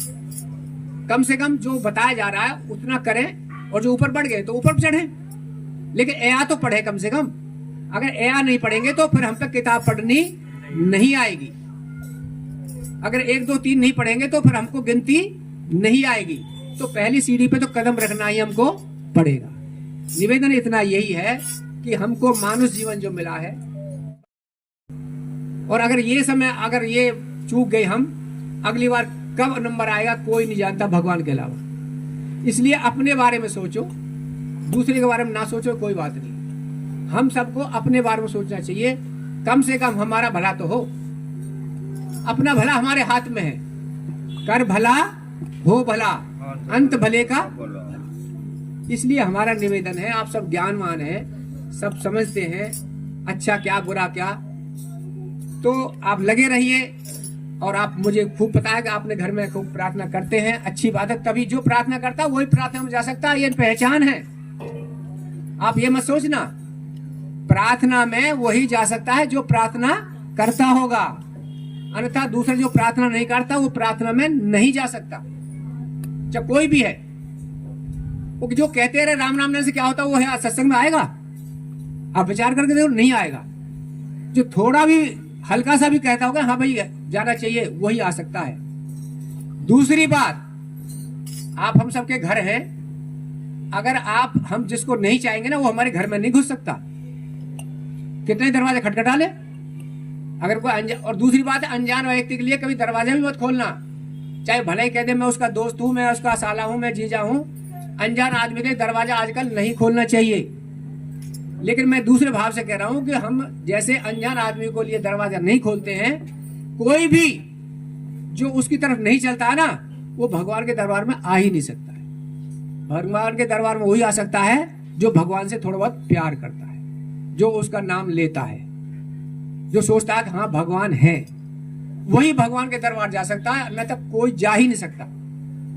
कम से कम जो बताया जा रहा है उतना करें, और जो ऊपर बढ़ गए तो ऊपर चढ़े, लेकिन ए तो पढ़े कम से कम। अगर ए नहीं पढ़ेंगे तो फिर हम पे किताब पढ़नी नहीं आएगी। अगर 1 2 3 नहीं पढ़ेंगे तो फिर हमको गिनती नहीं आएगी। तो पहली सीढ़ी पे तो कदम रखना ही हमको पड़ेगा। निवेदन इतना यही है कि हमको मानुष जीवन जो मिला है, और अगर ये समय अगर ये चूक गए हम, अगली बार कब नंबर आएगा कोई नहीं जानता भगवान के अलावा। इसलिए अपने बारे में सोचो, दूसरे के बारे में ना सोचो, कोई बात नहीं। हम सबको अपने बारे में सोचना चाहिए, कम से कम हमारा भला तो हो। अपना भला हमारे हाथ में है, कर भला हो भला, अंत भले का। इसलिए हमारा निवेदन है, आप सब ज्ञानवान हैं, सब समझते हैं अच्छा क्या बुरा क्या, तो आप लगे रहिए। और आप, मुझे खूब पता है कि आपने घर में खूब प्रार्थना करते हैं, अच्छी बात है। तभी जो प्रार्थना करता है वही प्रार्थना में जा सकता है, ये पहचान है। आप ये मत सोचना, प्रार्थना में वही जा सकता है जो प्रार्थना करता होगा, अन्यथा दूसरा जो प्रार्थना नहीं करता वो प्रार्थना में नहीं जा सकता, चाहे कोई भी है। वो जो कहते रहे राम नाम से क्या होता है, वो है सत्संग में आएगा? आप विचार करके देखो, नहीं आएगा। जो थोड़ा भी हल्का सा भी कहता होगा हाँ भाई जाना चाहिए, वही आ सकता है। दूसरी बात, आप हम सबके घर हैं, अगर आप हम जिसको नहीं चाहेंगे ना वो हमारे घर में नहीं घुस सकता। कितने दरवाजे खटखटा ले अगर कोई अनजान। और दूसरी बात है, अनजान व्यक्ति के लिए कभी दरवाजा भी मत खोलना, चाहे भले ही कह दे मैं उसका दोस्त हूं, मैं उसका साला हूं, मैं जीजा हूं। अनजान आदमी के दरवाजा आजकल नहीं खोलना चाहिए। लेकिन मैं दूसरे भाव से कह रहा हूं कि हम जैसे अनजान आदमी को लिए दरवाजा नहीं खोलते हैं, कोई भी जो उसकी तरफ नहीं चलता है ना, वो भगवान के दरबार में आ ही नहीं सकता है। भगवान के दरबार में वही आ सकता है जो भगवान से थोड़ा बहुत प्यार करता है, जो उसका नाम लेता है, जो सोचता है कि हाँ भगवान है, वही भगवान के दरबार जा सकता है। न तक कोई जा ही नहीं सकता,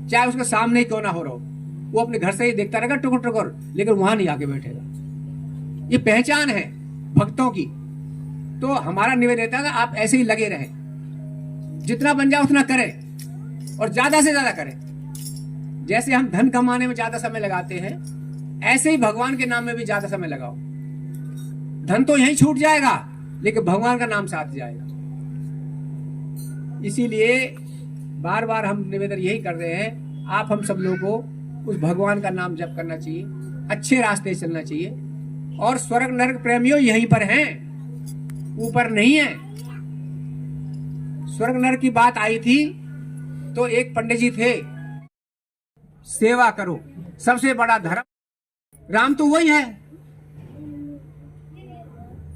चाहे उसके सामने ही क्यों ना हो रहा हो। वो अपने घर से ही देखता रहेगा टुकुर टुकुर, लेकिन वहां नहीं आके बैठेगा। ये पहचान है भक्तों की। तो हमारा निवेदन है कि आप ऐसे ही लगे रहें, जितना बन जाए उतना करें और ज्यादा से ज्यादा करें। जैसे हम धन कमाने में ज्यादा समय लगाते हैं, ऐसे ही भगवान के नाम में भी ज्यादा समय लगाओ। धन तो यहीं छूट जाएगा, लेकिन भगवान का नाम साथ जाएगा। इसीलिए बार बार हम निवेदन यही कर रहे हैं, आप हम सब लोगों को उस भगवान का नाम जप करना चाहिए, अच्छे रास्ते चलना चाहिए। और स्वर्ग नरक प्रेमियों यहीं पर हैं, ऊपर नहीं है। स्वर्ग नरक की बात आई थी तो एक पंडित जी थे, सेवा करो सबसे बड़ा धर्म। राम तो वही है।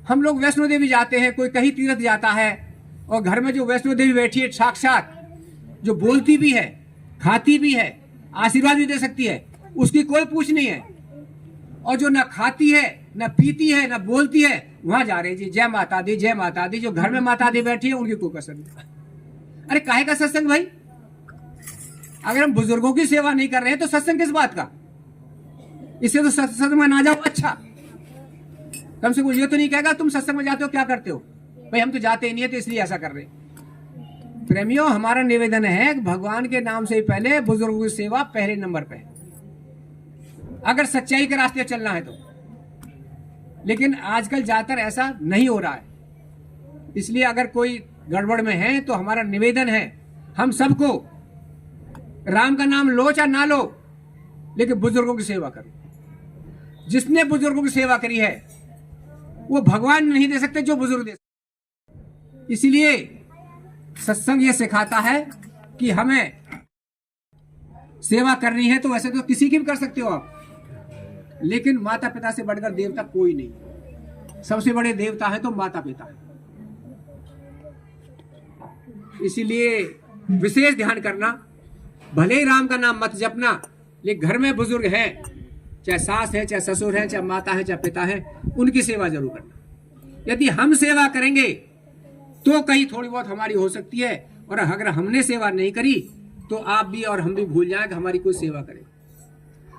हम लोग वैष्णो देवी जाते हैं, कोई कहीं तीर्थ जाता है, और घर में जो वैष्णो देवी बैठी है साक्षात, जो बोलती भी है, खाती भी है, आशीर्वाद भी दे सकती है, उसकी कोई पूछ नहीं है। और जो न खाती है, न पीती है, न बोलती है, वहां जा रहे जी जय माता दी, जय माता दी। जो घर में माता दी बैठी है उनकी कोई कसर नहीं। अरे काहे का सत्संग भाई? अगर हम बुजुर्गों की सेवा नहीं कर रहे हैं तो सत्संग किस बात का? इससे तो सत्संग में ना जाओ। अच्छा, कम से कम ये तो नहीं कहेगा तुम सत्संग में जाते हो क्या करते हो, भाई हम तो जाते ही नहीं है तो इसलिए ऐसा कर रहे। प्रेमियों, हमारा निवेदन है भगवान के नाम से पहले बुजुर्गों की सेवा पहले नंबर पे, अगर सच्चाई के रास्ते चलना है तो। लेकिन आजकल ज्यादातर ऐसा नहीं हो रहा है। इसलिए अगर कोई गड़बड़ में है तो हमारा निवेदन है हम सबको, राम का नाम लो चाहे ना लो, लेकिन बुजुर्गों की सेवा करो। जिसने बुजुर्गों की सेवा करी है वो भगवान नहीं दे सकते जो बुजुर्ग दे सकते। इसीलिए सत्संग ये सिखाता है कि हमें सेवा करनी है। तो वैसे तो किसी की भी कर सकते हो आप, लेकिन माता पिता से बढ़कर देवता कोई नहीं। सबसे बड़े देवता है तो माता पिता है। इसीलिए विशेष ध्यान करना। भले ही राम का नाम मत जपना, लेकिन घर में बुजुर्ग है, चाहे सास है, चाहे ससुर है, चाहे माता है, चाहे पिता है, उनकी सेवा जरूर करना। यदि हम सेवा करेंगे तो कहीं थोड़ी बहुत हमारी हो सकती है, और अगर हमने सेवा नहीं करी तो आप भी और हम भी भूल जाएं कि हमारी कोई सेवा करे।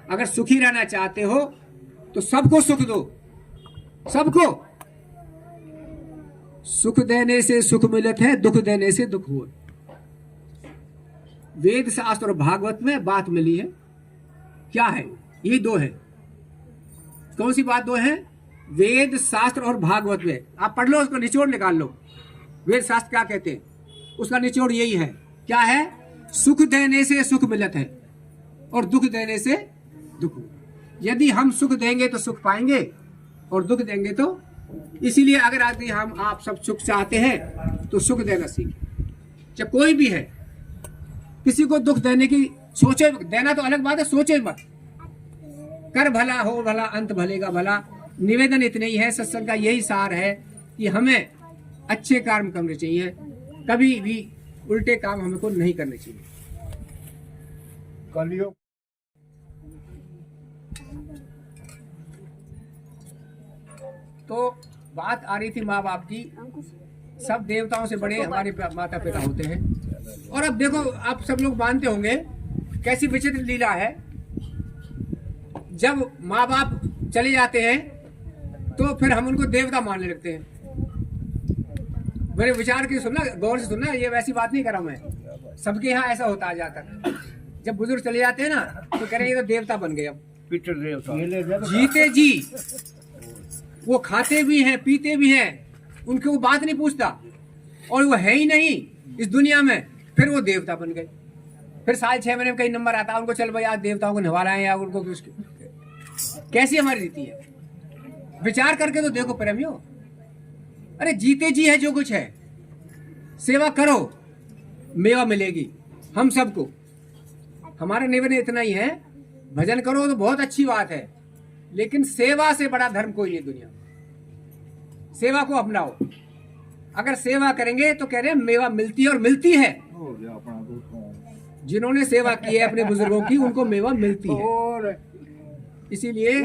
अगर सुखी रहना चाहते हो तो सबको सुख दो, सबको। सुख देने से सुख मिलत है, दुख देने से दुख हो। वेद शास्त्र और भागवत में बात मिली है। क्या है? ये दो है। कौन सी बात दो है? वेद शास्त्र और भागवत में। आप पढ़ लो, उसका निचोड़ निकाल लो। वेद शास्त्र क्या कहते हैं, उसका निचोड़ यही है। क्या है? सुख देने से सुख मिलत है और दुख देने से दुख। यदि हम सुख देंगे तो सुख पाएंगे, और दुख देंगे तो। इसीलिए अगर आदमी हम आप सब सुख चाहते हैं तो सुख देना सीखें। चाहे कोई भी है, किसी को दुख देने की सोचे, देना तो अलग बात है, सोचे मत। कर भला हो भला, अंत भले का भला। निवेदन इतने ही है, सत्संग का यही सार है कि हमें अच्छे कर्म करने चाहिए, कभी भी उल्टे काम हमको नहीं करने चाहिए। कलियुग तो बात आ रही थी माँ बाप की। सब देवताओं से बड़े हमारे माता पिता होते हैं। और अब देखो, आप सब लोग मानते होंगे कैसी विचित्र लीला है। जब माँ बाप चले जाते हैं तो फिर हम उनको देवता मानने लगते हैं। मेरे विचार की सुनना, गौर से सुनना, ये वैसी बात नहीं कर रहा मैं। सबके यहाँ ऐसा होता आ जाता। जब बुजुर्ग चले जाते हैं ना तो कह रहे हैं ये तो देवता बन गए। अब जीते जी वो खाते भी हैं, पीते भी हैं, उनकी वो बात नहीं पूछता, और वो है ही नहीं इस दुनिया में, फिर वो देवता बन गए। फिर साल 6 महीने में कई नंबर आता है उनको, चल भाई आज देवताओं को नहवा रहे हैं, या उनको कैसी हमारी रीति है। विचार करके तो देखो प्रेमियों। अरे जीते जी है जो कुछ है, सेवा करो, मेवा मिलेगी हम सबको। हमारा निवेदन इतना ही है, भजन करो तो बहुत अच्छी बात है, लेकिन सेवा से बड़ा धर्म कोई नहीं दुनिया में। सेवा को अपनाओ। अगर सेवा करेंगे तो कह रहे हैं मेवा मिलती है, और मिलती है। जिन्होंने सेवा की है अपने बुजुर्गों की, उनको मेवा मिलती है। इसीलिए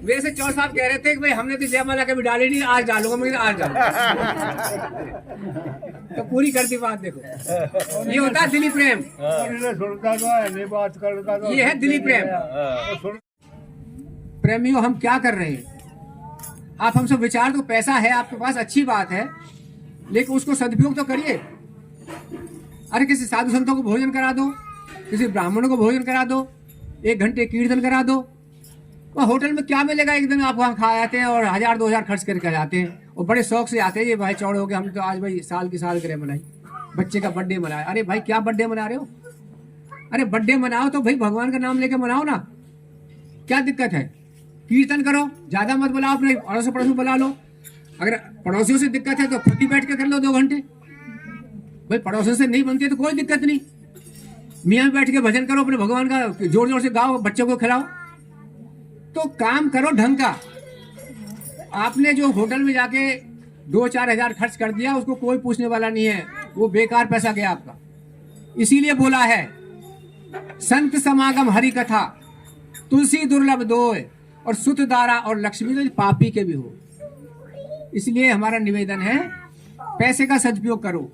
वैसे चौर साहब कह रहे थे कि भाई हमने तो जयमाला कभी डाली नहीं, आज डालूंगा, मैं आज डालूंगा। तो पूरी करती बात देखो। ये होता है दिली प्रेम। ये है दिली प्रेम। प्रेमियों, हम क्या कर रहे हैं? आप हमसे विचार, तो पैसा है आपके पास, अच्छी बात है, लेकिन उसको सदुपयोग तो करिए। अरे किसी साधु संतों को भोजन करा दो, किसी ब्राह्मणों को भोजन करा दो, 1 घंटे कीर्तन करा दो। और होटल में क्या मिलेगा? एक दिन आप वहाँ खा आते हैं और 1000-2000 खर्च करके जाते हैं, और बड़े शौक से आते हैं। ये भाई चौड़े हो गए, हम तो आज भाई साल की साल करे मनाई, बच्चे का बर्थडे मनाए। अरे भाई क्या बर्थडे मना रहे हो? अरे बर्थडे मनाओ तो भाई भगवान का नाम लेके मनाओ ना, क्या दिक्कत है? कीर्तन करो, ज्यादा मत बुलाओ, अपने अड़ोस पड़ोस में बुला लो। अगर पड़ोसियों से दिक्कत है तो खुद ही बैठ के कर लो 2 घंटे। भाई पड़ोसियों से नहीं बनती तो कोई दिक्कत नहीं, मियाँ में बैठ के भजन करो, अपने भगवान का जोर जोर से गाओ, बच्चों को खिलाओ। तो काम करो ढंग का। आपने जो होटल में जाके 2-4 हजार खर्च कर दिया, उसको कोई पूछने वाला नहीं है, वो बेकार पैसा गया आपका। इसीलिए बोला है संत समागम हरि कथा, तुलसी दुर्लभ दोय, और सुत दारा और लक्ष्मी तो पापी के भी हो। इसलिए हमारा निवेदन है, पैसे का सदुपयोग करो,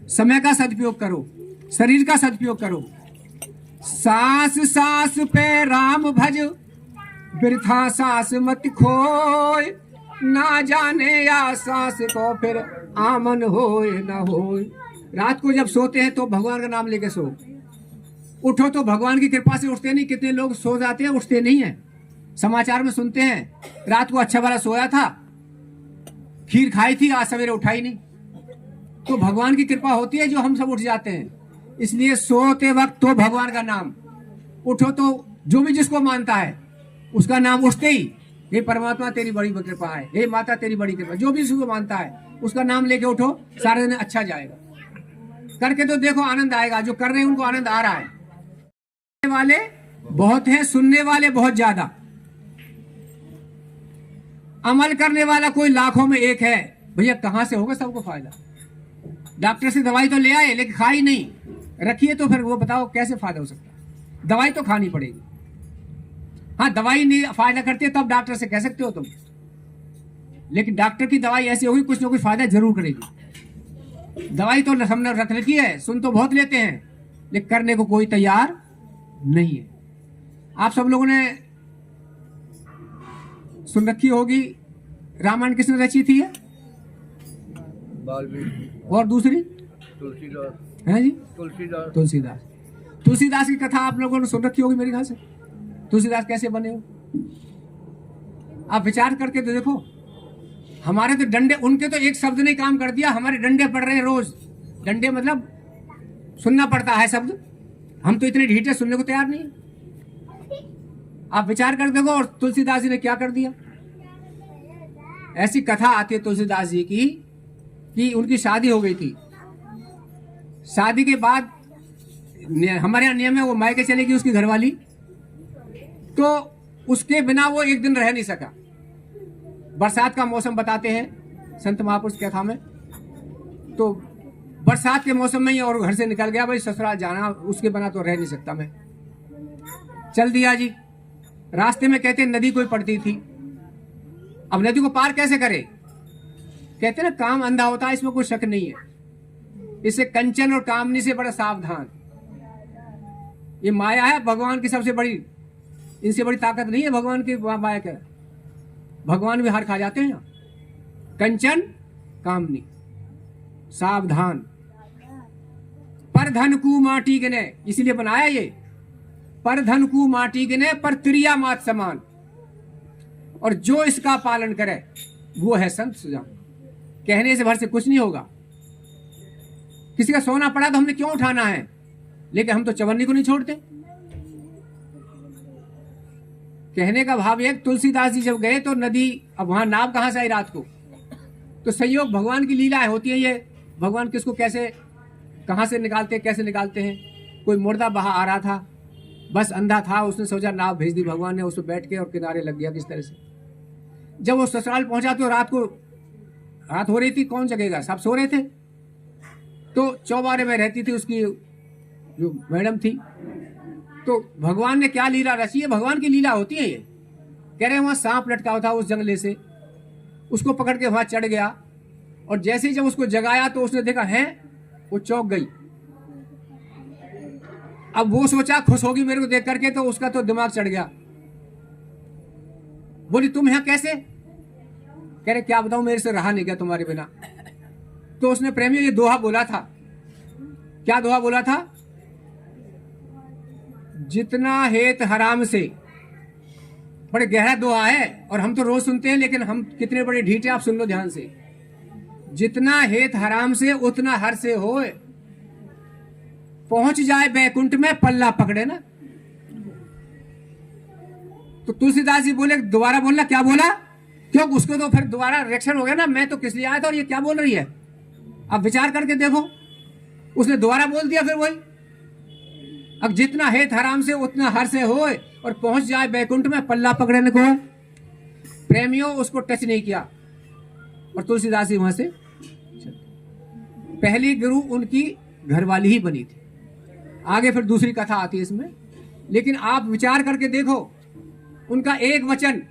समय का सदुपयोग करो, शरीर का सदुपयोग करो। सांस सांस पे राम भज, बिरथा सांस मत खोय, ना जाने या सांस को फिर आमन होए न होए। रात को जब सोते हैं तो भगवान का नाम लेके सो। उठो तो भगवान की कृपा से उठते नहीं। कितने लोग सो जाते हैं, उठते नहीं है। समाचार में सुनते हैं रात को अच्छा भला सोया था, खीर खाई थी, आज सवेरे उठाई नहीं। तो भगवान की कृपा होती है जो हम सब उठ जाते हैं। इसलिए सोते वक्त तो भगवान का नाम, उठो तो जो भी जिसको मानता है उसका नाम उठते ही, हे परमात्मा तेरी बड़ी कृपा है, हे माता तेरी बड़ी कृपा, जो भी जिसको मानता है उसका नाम लेके उठो, सारा दिन अच्छा जाएगा। करके तो देखो आनंद आएगा। जो कर रहे हैं उनको आनंद आ रहा है। सुनने वाले बहुत हैं, सुनने वाले बहुत ज्यादा। अमल करने वाला कोई लाखों में एक है। भैया कहां से होगा सबको फायदा? डॉक्टर से दवाई तो ले आए लेकिन खाई नहीं, रखिए तो फिर वो बताओ कैसे फायदा हो सकता है? दवाई तो खानी पड़ेगी। हाँ, दवाई नहीं फायदा करती है तब डॉक्टर से कह सकते हो तुम, लेकिन डॉक्टर की दवाई ऐसी होगी कुछ ना कुछ फायदा जरूर करेगी। दवाई तो हमने रख रखी है, सुन तो बहुत लेते हैं लेकिन करने को कोई तैयार नहीं है। आप सब लोगों ने सुन रखी होगी रामायण किसने रची थी? और दूसरी तुलसीदास है जी, तुलसीदास। तुलसीदास की कथा आप लोगों ने सुन रखी होगी मेरे ख्याल से। तुलसीदास कैसे बने हो आप विचार करके तो देखो। हमारे तो डंडे, उनके तो एक शब्द ने काम कर दिया, हमारे डंडे पड़ रहे हैं रोज। डंडे मतलब सुनना पड़ता है शब्द, हम तो इतने ढीठे सुनने को तैयार नहीं। आप विचार कर देखो। और तुलसीदास जी ने क्या कर दिया। ऐसी कथा आती है तुलसीदास जी की कि उनकी शादी हो गई थी। शादी के बाद हमारे यहाँ नियम है वो मायके चलेगी उसकी घरवाली, तो उसके बिना वो एक दिन रह नहीं सका। बरसात का मौसम बताते हैं संत महापुरुष की कथा में। तो बरसात के मौसम में ही और घर से निकल गया, भाई ससुराल जाना, उसके बिना तो रह नहीं सकता मैं। चल दिया जी। रास्ते में कहते नदी कोई पड़ती थी। अब नदी को पार कैसे करे? कहते ना काम अंधा होता है, इसमें कोई शक नहीं है। इससे कंचन और कामनी से बड़ा सावधान। ये माया है भगवान की सबसे बड़ी, इनसे बड़ी ताकत नहीं है भगवान की माया का। भगवान भी हार खा जाते हैं। कंचन कामनी सावधान। पर धन को माटी गिने, इसीलिए बनाया ये। पर धन को माटी गिने पर त्रिया मात समान, और जो इसका पालन करे वो है संत सुजान। कहने से भर से कुछ नहीं होगा। किसी का सोना पड़ा तो हमने क्यों उठाना है, लेकिन हम तो चवन्नी को नहीं छोड़ते। कहने का भाव है तुलसीदास जी जब गए तो नदी, अब वहां नाव कहां से आई रात को? तो संयोग भगवान की लीला होती है ये। भगवान किसको कैसे कहां से निकालते, कैसे निकालते हैं। कोई मुर्दा बहा आ रहा था, बस अंधा था, उसने सोचा नाव भेज दी भगवान ने, उस पर बैठ के और किनारे लग गया किस तरह से। जब वो ससुराल पहुंचा तो रात हो रही थी, कौन जगेगा, सब सो रहे थे। तो चौबारे में रहती थी उसकी जो मैडम थी। तो भगवान ने क्या लीला रची है, भगवान की लीला होती है ये। कह रहे वहां सांप लटका हुआ था उस जंगले से, उसको पकड़ के वहां चढ़ गया, और जैसे ही जब उसको जगाया तो उसने देखा है, वो चौंक गई। अब वो सोचा खुश होगी मेरे को देख करके, तो उसका तो दिमाग चढ़ गया। बोली तुम यहां कैसे? कह रहे क्या बताऊं, मेरे से रहा नहीं गया तुम्हारे बिना। तो उसने प्रेमियों ये दोहा बोला था। क्या दोहा बोला था? जितना हेत हराम से, बड़े गहरा दोहा है और हम तो रोज सुनते हैं, लेकिन हम कितने बड़े ढीठे, आप सुन लो ध्यान से। जितना हेत हराम से उतना हर से होए, पहुंच जाए बैकुंठ में पल्ला पकड़े ना। तो तुलसीदास जी बोले दोबारा बोलना। क्या बोला? क्यों? उसको तो फिर दोबारा रिएक्शन हो गया ना, मैं तो किस लिए आया था और ये क्या बोल रही है। अब विचार करके देखो, उसने दोबारा बोल दिया फिर वही। अब जितना हेत हराम से उतना हर से होए, और पहुंच जाए बैकुंठ में पल्ला पकड़ने को। प्रेमियों उसको टच नहीं किया, और तुलसीदास जी वहां से पहली गुरु उनकी घरवाली ही बनी थी। आगे फिर दूसरी कथा आती है इसमें, लेकिन आप विचार करके देखो उनका एक वचन,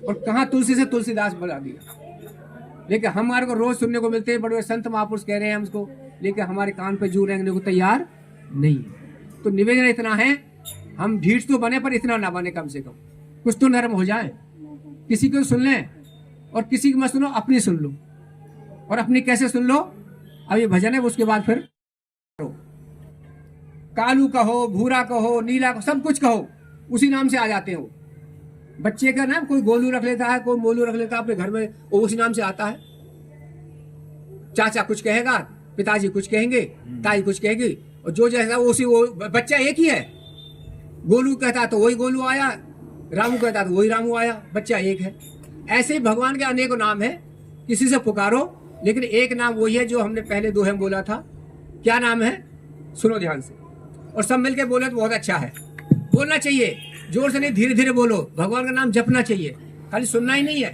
और कहां तुलसी से तुलसीदास बना दिया। लेकिन हमारे को रोज सुनने को मिलते हैं, बड़े संत महापुरुष कह रहे हैं हमको, लेकिन हमारे कान पे जू रेंगने को तैयार नहीं है। तो निवेदन इतना है, हम ढीठ तो बने पर इतना ना बने, कम से कम कुछ तो नरम हो जाए। किसी को सुन लें और किसी की मत सुनो, अपनी सुन लो। और अपनी कैसे सुन लो? अब ये भजन है, उसके बाद फिर कालू कहो, भूरा कहो, नीला कहो, सब कुछ कहो, उसी नाम से आ जाते हो। बच्चे का नाम कोई गोलू रख लेता है, कोई मोलू रख लेता है अपने घर में, वो उसी नाम से आता है। चाचा कुछ कहेगा, पिताजी कुछ कहेंगे, ताई कुछ कहेगी, और जो जैसा वो बच्चा एक ही है। गोलू कहता तो वही गोलू आया, रामू कहता तो वही रामू आया, बच्चा एक है। ऐसे ही भगवान के अनेकों नाम है, किसी से पुकारो, लेकिन एक नाम वही है जो हमने पहले दोहे में बोला था। क्या नाम है? सुनो ध्यान से, और सब मिलके बोले तो बहुत अच्छा है। बोलना चाहिए, जोर से नहीं, धीरे धीरे बोलो। भगवान का नाम जपना चाहिए, खाली सुनना ही नहीं है।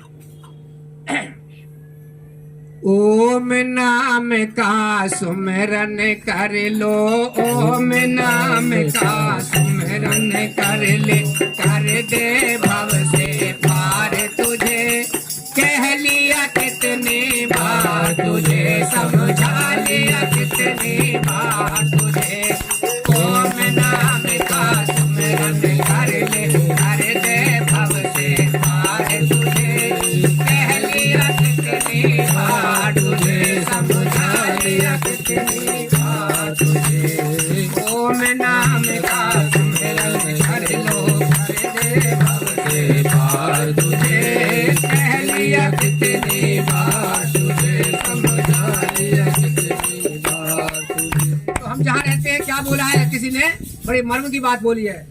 ओम नाम का सुमिरन कर लो, ओम नाम का सुमिरन कर ले, कर दे भव से पार तुझे, कह लिया कितनी बार तुझे, समझा लिया कितनी बार तुझे। ओम नाम का सुमिरन कर ले, कर दे भव से पार तुझे, कह लिया कितनी बार तुझे, समझा लिया कितनी बार तुझे। ओम नाम का सुमिरन कर लो, कर दे भव से पार तुझे, कह लिया कितनी बार तुझे, समझा लिया कितनी बार तुझे। तो हम जहाँ रहते हैं, क्या बोला है किसी ने, बड़ी मर्म की बात बोली है।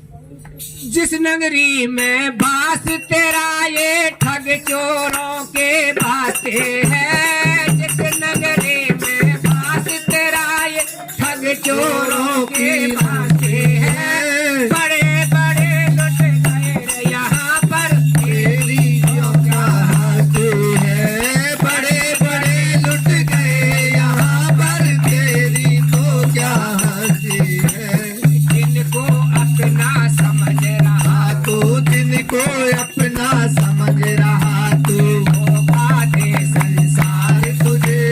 जिस नगरी में बास तेरा, ये ठग चोरों के बाते है। जिस नगरी में बास तेरा, ये ठग चोरों के बाते है। बड़े बड़े लुट गए यहाँ पर, तेरी जो क्या हाथे है। बड़े बड़े लुट गए यहाँ पर, तेरी तो क्या हाथे है। जिनको अपना समझ रहा तू, जिनको अपना समझ रहा तू, वो बातें संसार तुझे,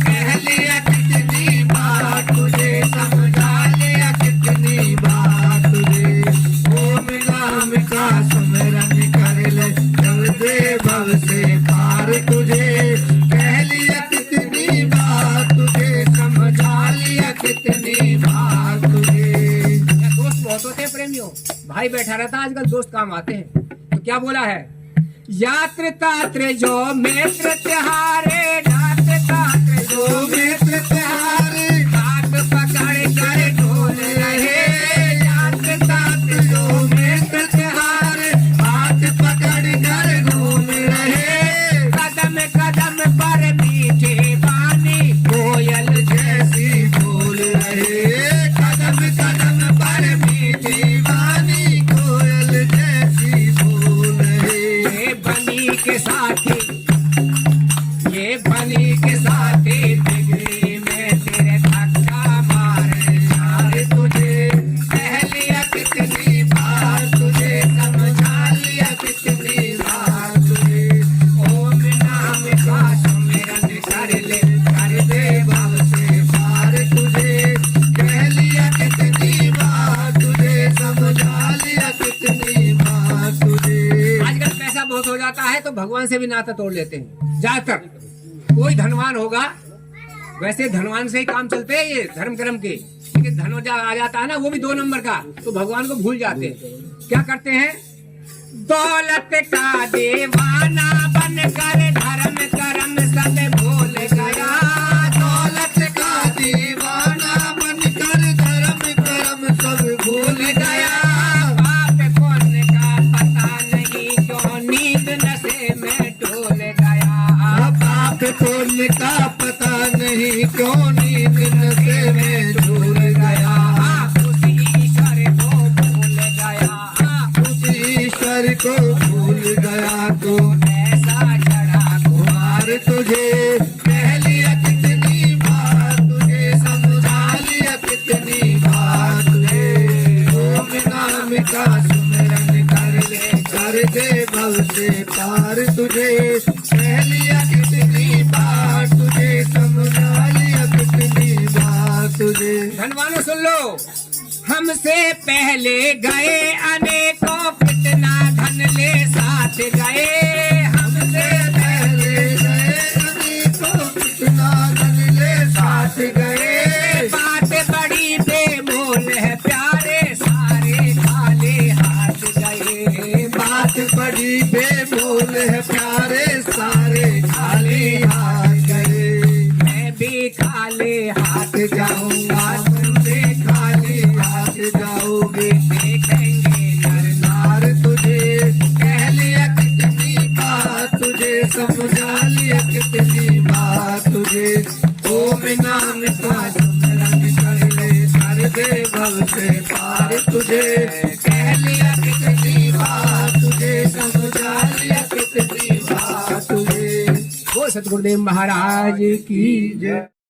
कह लिया कितनी बार तुझे, समझा लिया कितनी बार तुझे। ओम नाम का सुमिरन कर ले, कर दे भव से पार तुझे, कह लिया कितनी बार तुझे, समझा लिया कितनी बार तुझे। दोस्त बहुत होते हैं प्रेमियों, भाई बैठा रहता, आजकल दोस्त काम आते हैं। तो क्या बोला है? यात्र तात्र जो मित्र त्योहारे, यात्र तात्र जो मित्र त्योहारे, हाथ पकड़ कर ढोल रहे। यात्र तात्र जो मित्र त्योहारे, हाथ पकड़ कर घूम रहे। कदम कदम पर मीठे पानी, कोयल जैसी बोल रहे। कदम कदम पर मीठी वाणी, कोयल जैसी बोल रहे। ये बनी के साथी, ये बनी के साथी, डिग्री में तेरे धक्का मारे यार तुझे, कह लिया कितनी बार तुझे, समझा लिया कितनी बार तुझे। ओम नाम का सुमिरन कर ले, कर दे भव से पार तुझे, कह लिया कितनी बार तुझे, समझा लिया कितनी बार तुझे। आजकल पैसा बहुत हो जाता है तो भगवान से भी नाता तोड़ लेते हैं। ज्यादातर कोई धनवान होगा, वैसे धनवान से ही काम चलते हैं ये धर्म कर्म के, लेकिन धन आ जाता है ना, वो भी 2 नंबर का, तो भगवान को भूल जाते हैं। क्या करते हैं? दौलत का दीवाना बनकर धर्म कर्म सब भूल गया। दौलत का दीवाना बनकर धर्म कर्म सब भूल गया। पाप पुण्य का पता नहीं, क्यों नींद नशे में डोल गया। पाप पुण्य का पता नहीं, क्यों नींद नशे में डोल गया। उसी ईश्वर को भूल गया, उसी ईश्वर को भूल गया। तो ऐसा चढ़ा कुमार तुझे, कह लिया कितनी बार तुझे, समझा लिया कितनी बार तुझे। ओम नाम का सुमिरन कर ले, कर दे भव से पार तुझे, कह लिया कितनी बार तुझे, समझा लिया कितनी बार तुझे। धनवानों सुन लो, हमसे पहले गए अनेकों, कितना धन ले साथ गए। हमसे पहले गए अनेकों, कितना धन ले साथ गए। बात बड़ी बेमोल है प्यारे, सारे खाली हाथ गए। बात बड़ी जाओगे, देखेंगे नर नार तुझे, कह लिया कितनी बात तुझे, समझा लिया कितनी बात तुझे, ओम नाम का सिमरन कर ले, कर दे भव से पार तुझे, कह लिया कितनी बात तुझे, समझा लिया कितनी बात तुझे। वो सतगुरुदेव महाराज की जय।